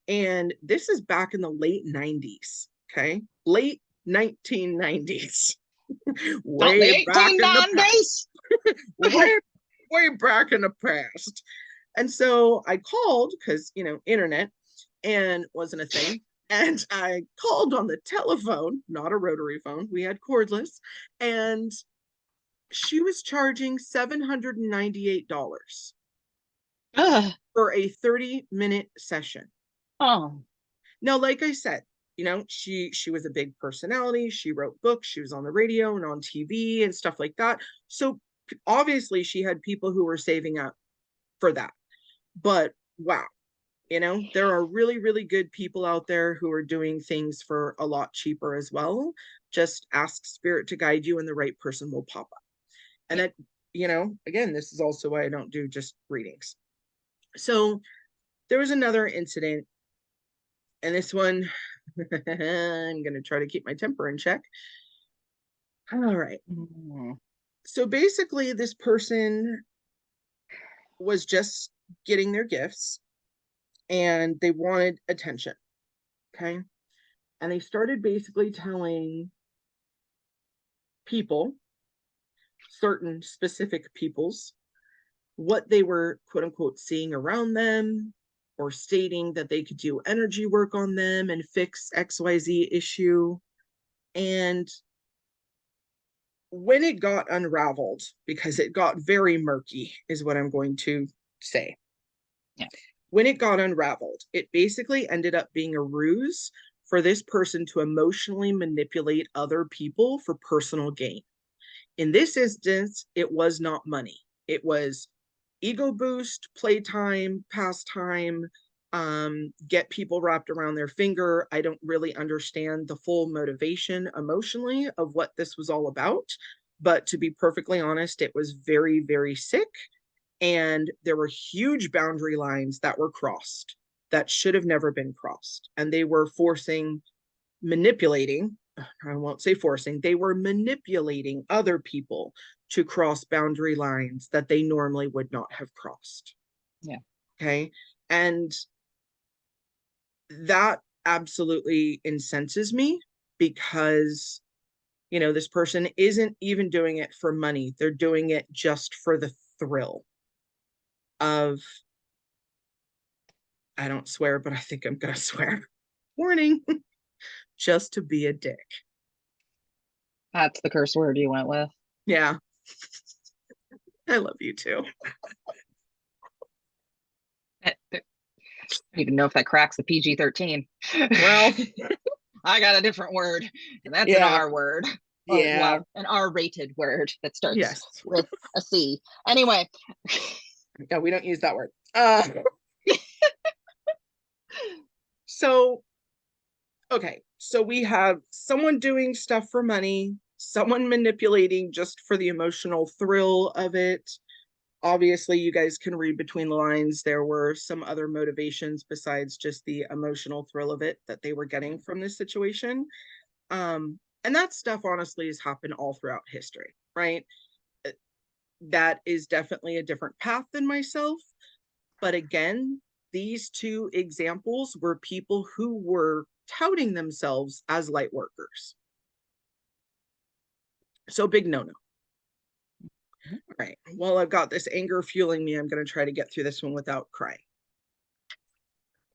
And this is back in the late 90s. Okay. Late 1990s. not the Way back in the 1890s. past. Way, way back in the past. And so I called because, internet and wasn't a thing. And I called on the telephone, not a rotary phone. We had cordless. And she was charging $798 Ugh. for a 30-minute session. Oh, Now, like I said, she was a big personality. She wrote books. She was on the radio and on TV and stuff like that. So obviously she had people who were saving up for that. But wow, there are really, really good people out there who are doing things for a lot cheaper as well. Just ask spirit to guide you and the right person will pop up. And yeah. that, again, this is also why I don't do just readings. So there was another incident, and this one, I'm going to try to keep my temper in check. All right. Mm. So basically, this person was just getting their gifts and they wanted attention. Okay. And they started basically telling people, certain specific peoples, what they were quote unquote seeing around them, or stating that they could do energy work on them and fix XYZ issue. And when it got unraveled, because it got very murky, is what I'm going to say. Yeah. When it got unraveled, it basically ended up being a ruse for this person to emotionally manipulate other people for personal gain. In this instance, it was not money. It was ego boost, playtime, pastime, get people wrapped around their finger. I don't really understand the full motivation emotionally of what this was all about. But to be perfectly honest, it was very, very sick. And there were huge boundary lines that were crossed that should have never been crossed. And they were manipulating, I won't say forcing, they were manipulating other people to cross boundary lines that they normally would not have crossed. Yeah. Okay. And that absolutely incenses me because, this person isn't even doing it for money. They're doing it just for the thrill of, I don't swear, but I think I'm going to swear. Warning, just to be a dick. That's the curse word you went with. Yeah. I love you too. I don't even know if that cracks the PG-13. Well, I got a different word, and that's an yeah. R word. or Yeah. well, an R-rated word that starts Yes. with a C. Anyway. Yeah, we don't use that word. So, okay. So we have someone doing stuff for money, someone manipulating just for the emotional thrill of it. Obviously, you guys can read between the lines. There were some other motivations besides just the emotional thrill of it that they were getting from this situation. And that stuff, honestly, has happened all throughout history, right? That is definitely a different path than myself. But again, these two examples were people who were touting themselves as light workers. So big no-no. All right. Well, I've got this anger fueling me. I'm going to try to get through this one without crying.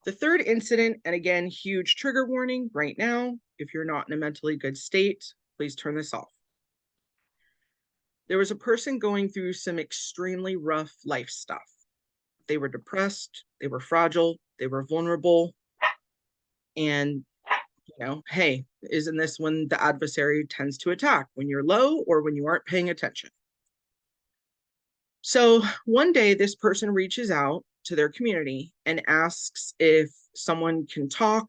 The third incident, and again, huge trigger warning right now. If you're not in a mentally good state, please turn this off. There was a person going through some extremely rough life stuff. They were depressed, they were fragile, they were vulnerable. And, hey, isn't this when the adversary tends to attack? When you're low or when you aren't paying attention? So one day, this person reaches out to their community and asks if someone can talk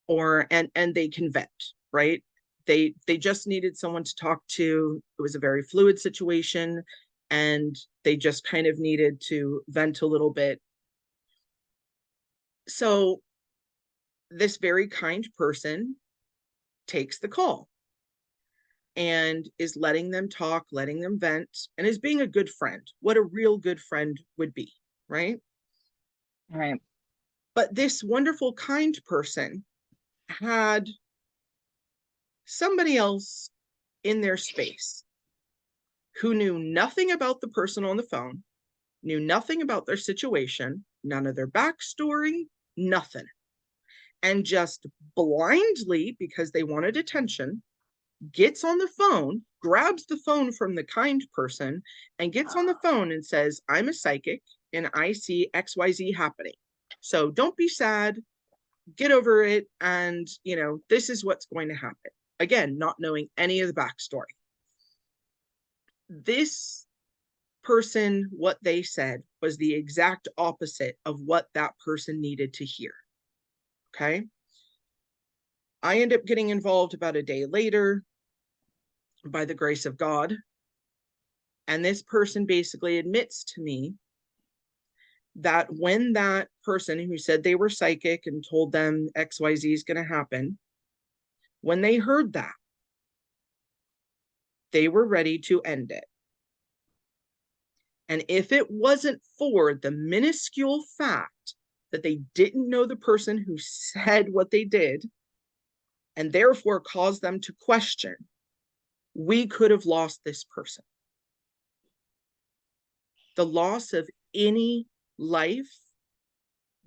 and they can vent, right? They just needed someone to talk to. It was a very fluid situation, and they just kind of needed to vent a little bit. So this very kind person takes the call and is letting them talk, letting them vent, and is being a good friend, what a real good friend would be, right? Right. But this wonderful, kind person had somebody else in their space who knew nothing about the person on the phone, knew nothing about their situation, none of their backstory, nothing. And just blindly, because they wanted attention, gets on the phone, grabs the phone from the kind person, and gets on the phone and says, I'm a psychic and I see XYZ happening. So don't be sad, get over it. And, this is what's going to happen. Again, not knowing any of the backstory. This person, what they said was the exact opposite of what that person needed to hear. Okay. I end up getting involved about a day later by the grace of God. And this person basically admits to me that when that person who said they were psychic and told them XYZ is going to happen, when they heard that, they were ready to end it. And if it wasn't for the minuscule fact that they didn't know the person who said what they did, and therefore caused them to question, we could have lost this person. The loss of any life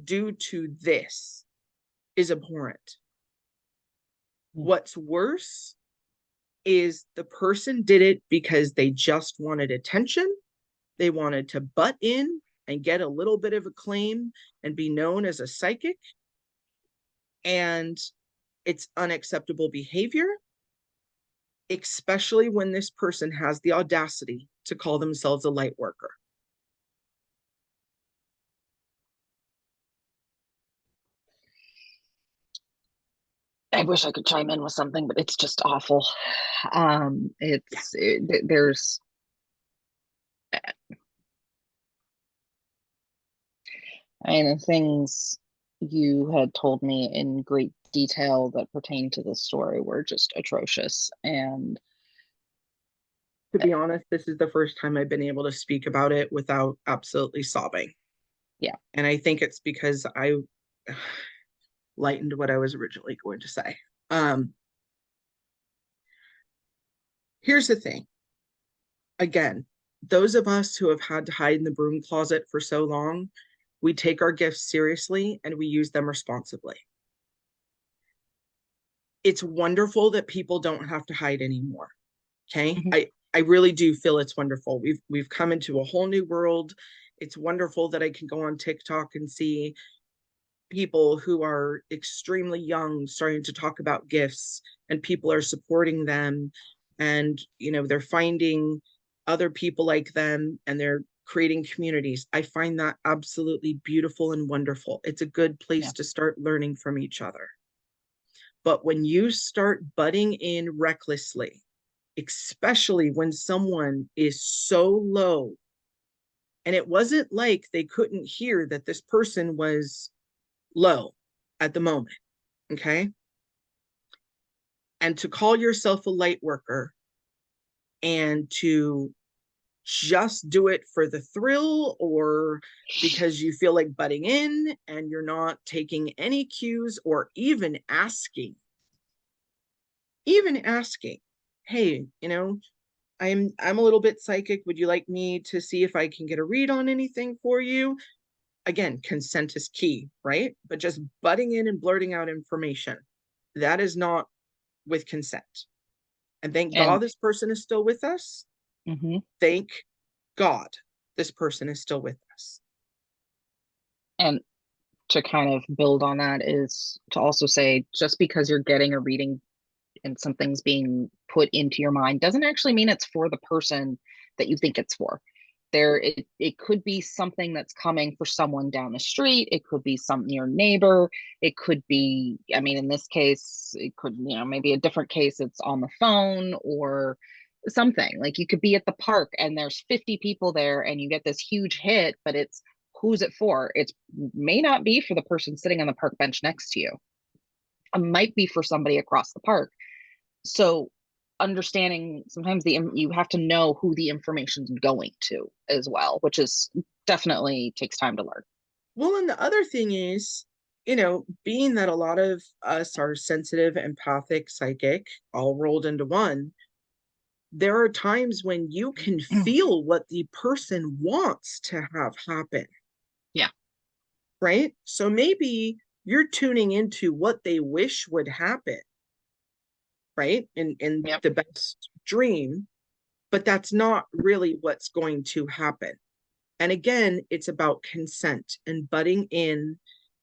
due to this is abhorrent. What's worse is the person did it because they just wanted attention. They wanted to butt in and get a little bit of acclaim and be known as a psychic. And it's unacceptable behavior, especially when this person has the audacity to call themselves a light worker. I wish I could chime in with something, but it's just awful. There's and the things you had told me in great detail that pertain to this story were just atrocious. And To be honest, this is the first time I've been able to speak about it without absolutely sobbing. yeah, And I think it's because I lightened what I was originally going to say. Here's the thing. Again, those of us who have had to hide in the broom closet for so long, we take our gifts seriously and we use them responsibly. It's wonderful that people don't have to hide anymore. Okay. mm-hmm. I really do feel it's wonderful. We've come into a whole new world. It's wonderful that I can go on TikTok and see people who are extremely young starting to talk about gifts, and people are supporting them and they're finding other people like them and they're creating communities. I find that absolutely beautiful and wonderful. It's a good Yeah. place to start learning from each other. But when you start butting in recklessly, especially when someone is so low, and it wasn't like they couldn't hear that this person was low at the moment, okay? And to call yourself a light worker and to just do it for the thrill or because you feel like butting in and you're not taking any cues or even asking, hey, I'm a little bit psychic, would you like me to see if I can get a read on anything for you? Again, consent is key, right? But just butting in and blurting out information, that is not with consent. And thank God And this person is still with us. mhm. Thank God this person is still with us. And to kind of build on that is to also say, just because you're getting a reading and something's being put into your mind doesn't actually mean it's for the person that you think it's for. It could be something that's coming for someone down the street. It could be some your neighbor. It could be, I mean, in this case, it could, maybe a different case, it's on the phone or something. Like you could be at the park and there's 50 people there and you get this huge hit, but it's who's it for? It may not be for the person sitting on the park bench next to you. It might be for somebody across the park. So understanding sometimes you have to know who the information's going to as well, which is definitely takes time to learn. Well, and the other thing is, being that a lot of us are sensitive, empathic, psychic, all rolled into one, there are times when you can feel what the person wants to have happen, Yeah. right? So maybe you're tuning into what they wish would happen, right? In Yep. the best dream, but that's not really what's going to happen. And again, it's about consent and butting in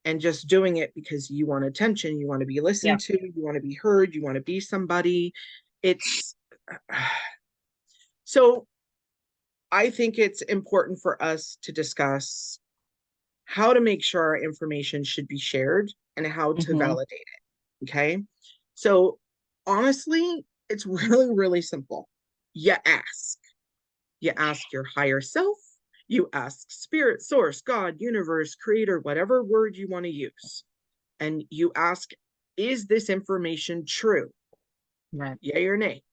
and just doing it because you want attention, you want to be Yeah. listened to, you want to be heard, you want to be somebody. It's so I think it's important for us to discuss how to make sure our information should be shared and how to Mm-hmm. validate it. Okay. So honestly, it's really, really simple. You ask. You ask your higher self, you ask spirit, source, God, universe, creator, whatever word you want to use. And you ask, is this information true? Right. Yay or nay?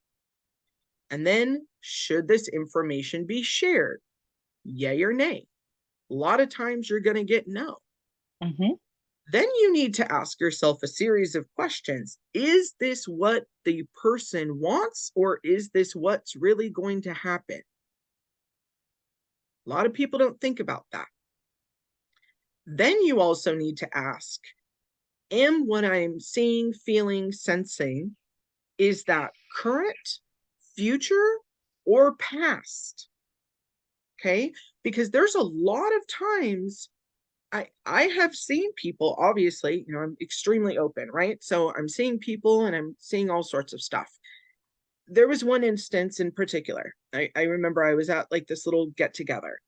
And then, should this information be shared? Yay or nay? A lot of times you're going to get no. Mm-hmm. Then you need to ask yourself a series of questions. Is this what the person wants, or is this what's really going to happen? A lot of people don't think about that. Then you also need to ask, am what I'm seeing, feeling, sensing, is that current, future, or past? Okay. Because there's a lot of times I have seen people, obviously, I'm extremely open, right? So I'm seeing people and I'm seeing all sorts of stuff. There was one instance in particular. I remember I was at like this little get together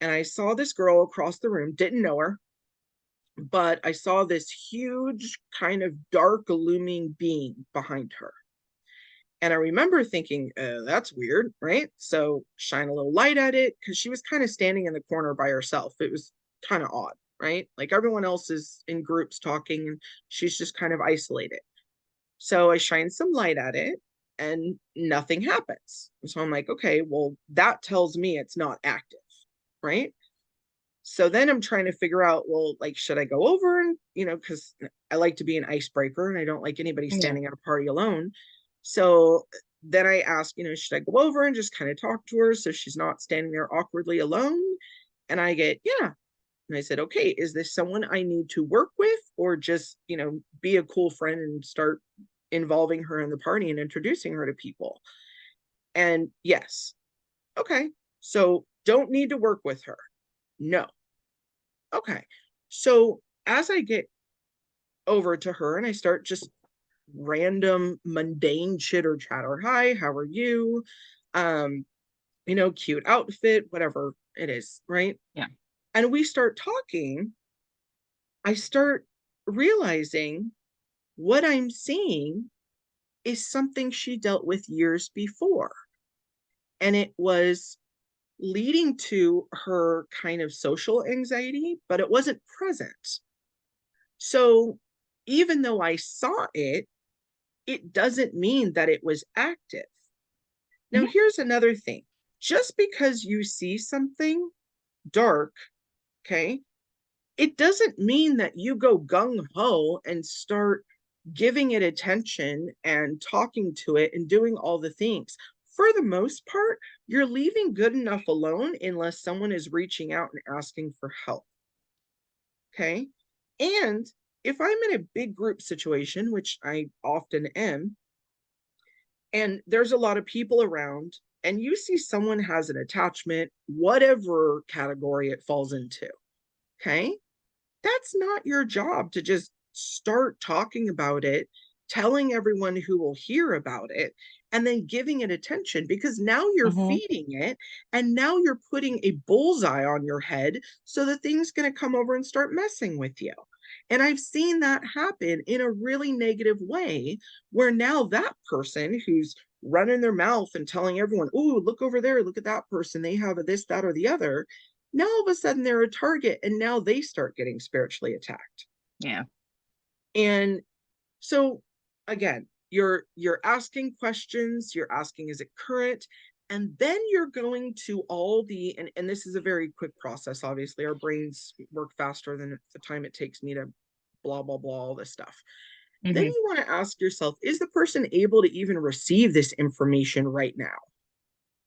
and I saw this girl across the room, didn't know her, but I saw this huge kind of dark looming being behind her. And I remember thinking, that's weird, right? So shine a little light at it because she was kind of standing in the corner by herself. It was kind of odd, right? Like everyone else is in groups talking and she's just kind of isolated. So I shine some light at it and nothing happens. So I'm like, okay, well, that tells me it's not active, right? So then I'm trying to figure out, well, like, should I go over and, because I like to be an icebreaker and I don't like anybody Yeah. standing at a party alone. So then I ask, should I go over and just kind of talk to her so she's not standing there awkwardly alone? And I get, yeah. And I said, okay, is this someone I need to work with or just, be a cool friend and start involving her in the party and introducing her to people? And yes. Okay. So don't need to work with her. No. Okay. So as I get over to her and I start just random mundane chitter chatter. Hi, how are you? Um, cute outfit, whatever it is, right? Yeah. And we start talking, I start realizing what I'm seeing is something she dealt with years before. And it was leading to her kind of social anxiety, but it wasn't present. So even though I saw it, it doesn't mean that it was active. Now, Mhm. here's another thing, just because you see something dark, okay, it doesn't mean that you go gung ho and start giving it attention and talking to it and doing all the things. For the most part, you're leaving good enough alone unless someone is reaching out and asking for help. Okay. And if I'm in a big group situation, which I often am, and there's a lot of people around, and you see someone has an attachment, whatever category it falls into, okay, that's not your job to just start talking about it, telling everyone who will hear about it, and then giving it attention, because now you're Mhm. feeding it and now you're putting a bullseye on your head so the thing's going to come over and start messing with you. And I've seen that happen in a really negative way, where now that person who's running their mouth and telling everyone, oh, look over there, look at that person, they have a this, that, or the other, now all of a sudden they're a target and now they start getting spiritually attacked. Yeah. And so again, you're asking questions, you're asking, is it current? And then you're going to all the, and this is a very quick process. Obviously, our brains work faster than the time it takes me to blah blah blah all this stuff. Then Mhm. you want to ask yourself, is the person able to even receive this information right now?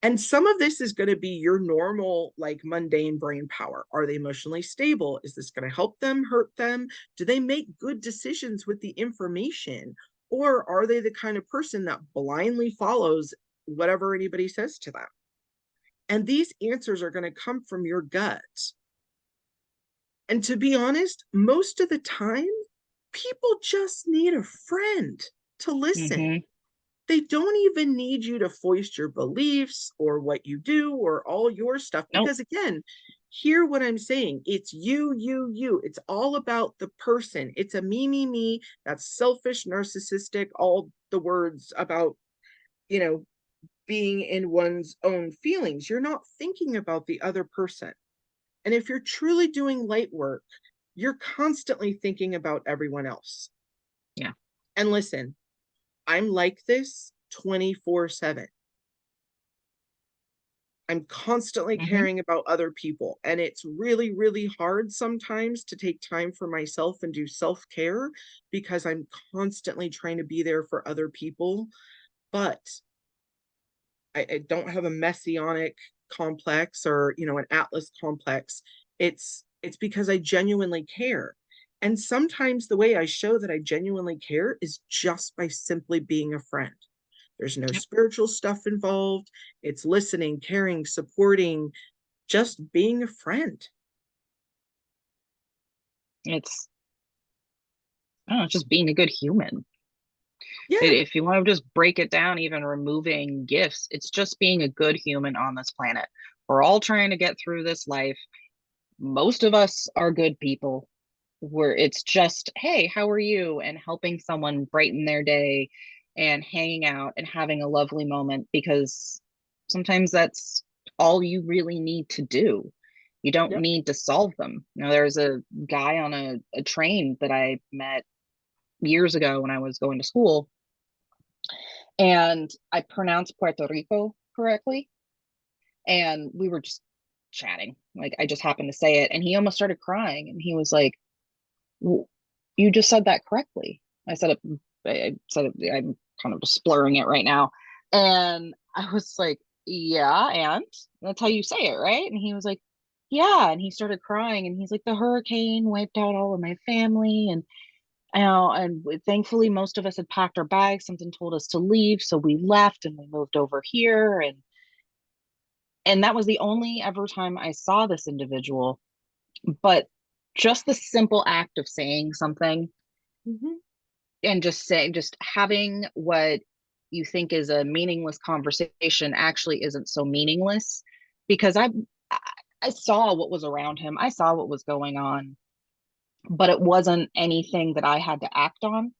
And some of this is going to be your normal, like mundane brain power. Are they emotionally stable? Is this going to help them, hurt them? Do they make good decisions with the information? Or are they the kind of person that blindly follows whatever anybody says to them? And these answers are going to come from your gut. And to be honest, most of the time, people just need a friend to listen. Mhm. They don't even need you to foist your beliefs or what you do or all your stuff. Nope. Because again, hear what I'm saying. It's you. It's all about the person. It's a me. That's selfish, narcissistic, all the words about, you know, being in one's own feelings. You're not thinking about the other person. And if you're truly doing light work, you're constantly thinking about everyone else. Yeah. And listen, I'm like this 24/7. I'm constantly Mhm. caring about other people. And it's really, really hard sometimes to take time for myself and do self care because I'm constantly trying to be there for other people. But I don't have a messianic complex or, an Atlas complex. It's because I genuinely care. And sometimes the way I show that I genuinely care is just by simply being a friend. There's no Yep. spiritual stuff involved. It's listening, caring, supporting, just being a friend. It's, I don't know, just being a good human. Yeah. If you want to just break it down, even removing gifts, it's just being a good human on this planet. We're all trying to get through this life. Most of us are good people, where it's just, hey, how are you? And helping someone brighten their day and hanging out and having a lovely moment, because sometimes that's all you really need to do. You don't Yep. need to solve them. There's a guy on a train that I met years ago when I was going to school, and I pronounced Puerto Rico correctly. And we were just chatting. Like, I just happened to say it, and he almost started crying. And he was like, you just said that correctly. I said it, I said it, I'm kind of just blurring it right now. And I was like, yeah, and that's how you say it, right? And he was like, yeah. And he started crying, and he's like, the hurricane wiped out all of my family. And and thankfully most of us had packed our bags. Something told us to leave. So we left and we moved over here. And that was the only ever time I saw this individual. But just the simple act of saying something Mhm. and just having what you think is a meaningless conversation actually isn't so meaningless, because I saw what was around him. I saw what was going on, but it wasn't anything that I had to act on.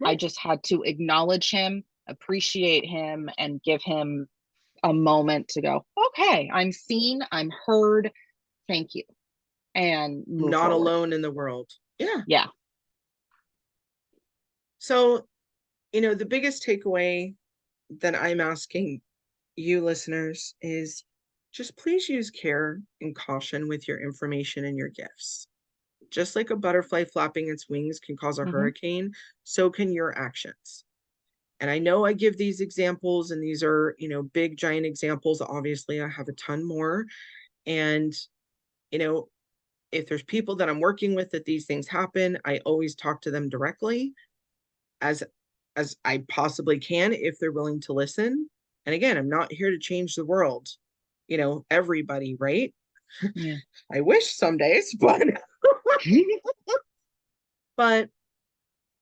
I Right. just had to acknowledge him, appreciate him, and give him a moment to go, okay, I'm seen, I'm heard, thank you, and move Not forward. alone in the world. Yeah. Yeah. So, the biggest takeaway that I'm asking you listeners is just please use care and caution with your information and your gifts. Just like a butterfly flapping its wings can cause a Hmm. hurricane, so can your actions. And I know I give these examples, and these are, big, giant examples. Obviously, I have a ton more. And, you know, if there's people that I'm working with that these things happen, I always talk to them directly as as I possibly can if they're willing to listen. And again, I'm not here to change the world, everybody, right? Yeah. I wish some days, but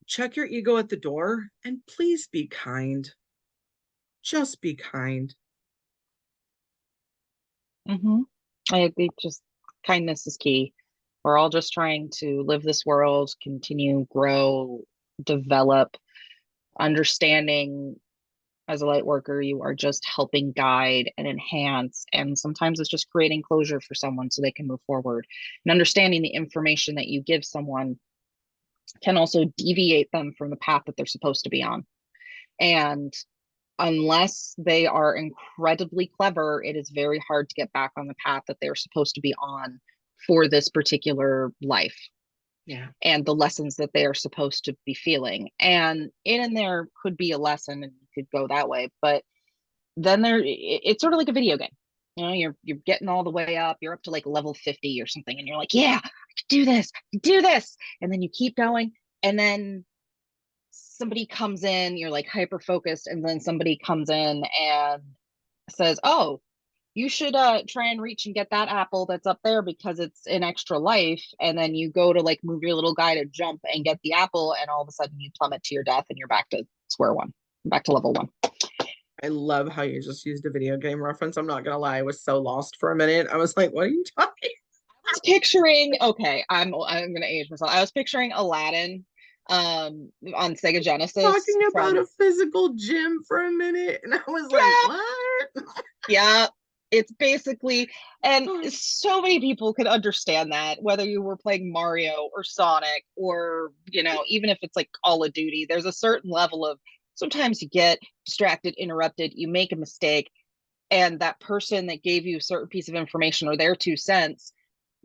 check your ego at the door and please be kind. Just be kind. Hmm. I think just kindness is key. We're all just trying to live this world, continue, grow, develop, understanding. As a light worker, you are just helping guide and enhance. And sometimes it's just creating closure for someone so they can move forward. And understanding the information that you give someone can also deviate them from the path that they're supposed to be on. And unless they are incredibly clever, it is very hard to get back on the path that they're supposed to be on for this particular life Yeah. and the lessons that they are supposed to be feeling. And in and there could be a lesson and you could go that way, but then it's sort of like a video game. You're getting all the way up, you're up to like level 50 or something, and you're like, yeah, I can do this, I can do this. And then you keep going, and then somebody comes in, you're like hyper focused, and then somebody comes in and says, oh, you should try and reach and get that apple that's up there because it's an extra life. And then you go to like move your little guy to jump and get the apple, and all of a sudden you plummet to your death and you're back to square one, back to level one. I love how you just used a video game reference. I'm not gonna lie, I was so lost for a minute. I was like, what are you talking? Was picturing, okay, I'm gonna age myself. I was picturing Aladdin on Sega Genesis Talking about from, a physical gym for a minute. And I was like, yeah, what? yeah. It's basically, and so many people could understand that, whether you were playing Mario or Sonic or, even if it's like Call of Duty, there's a certain level of sometimes you get distracted, interrupted, you make a mistake, and that person that gave you a certain piece of information or their 2 cents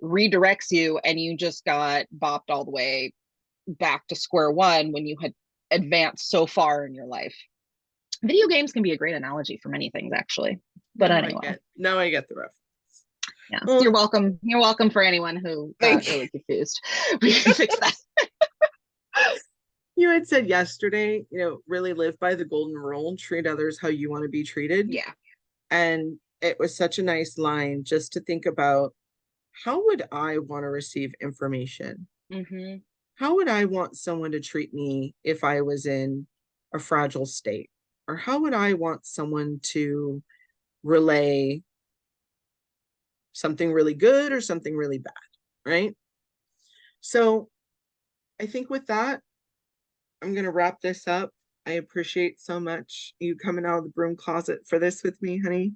redirects you, and you just got bopped all the way back to square one when you had advanced so far in your life. Video games can be a great analogy for many things, actually. But anyway, Now I get the reference. yeah, you're Well, welcome. You're welcome for anyone who got thank you. really confused. We can fix that. You had said yesterday, really live by the golden rule, treat others how you want to be treated. Yeah. And it was such a nice line just to think about, how would I want to receive information? Hmm. How would I want someone to treat me if I was in a fragile state? Or how would I want someone to relay something really good or something really bad? Right. So I think with that, I'm going to wrap this up. I appreciate so much you coming out of the broom closet for this with me, honey.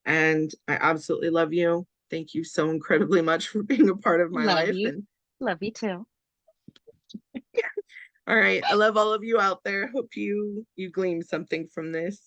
And I absolutely love you. Thank you so incredibly much for being a part of my Love life. you. And Love you too. all right, I love all of you out there. Hope you glean something from this.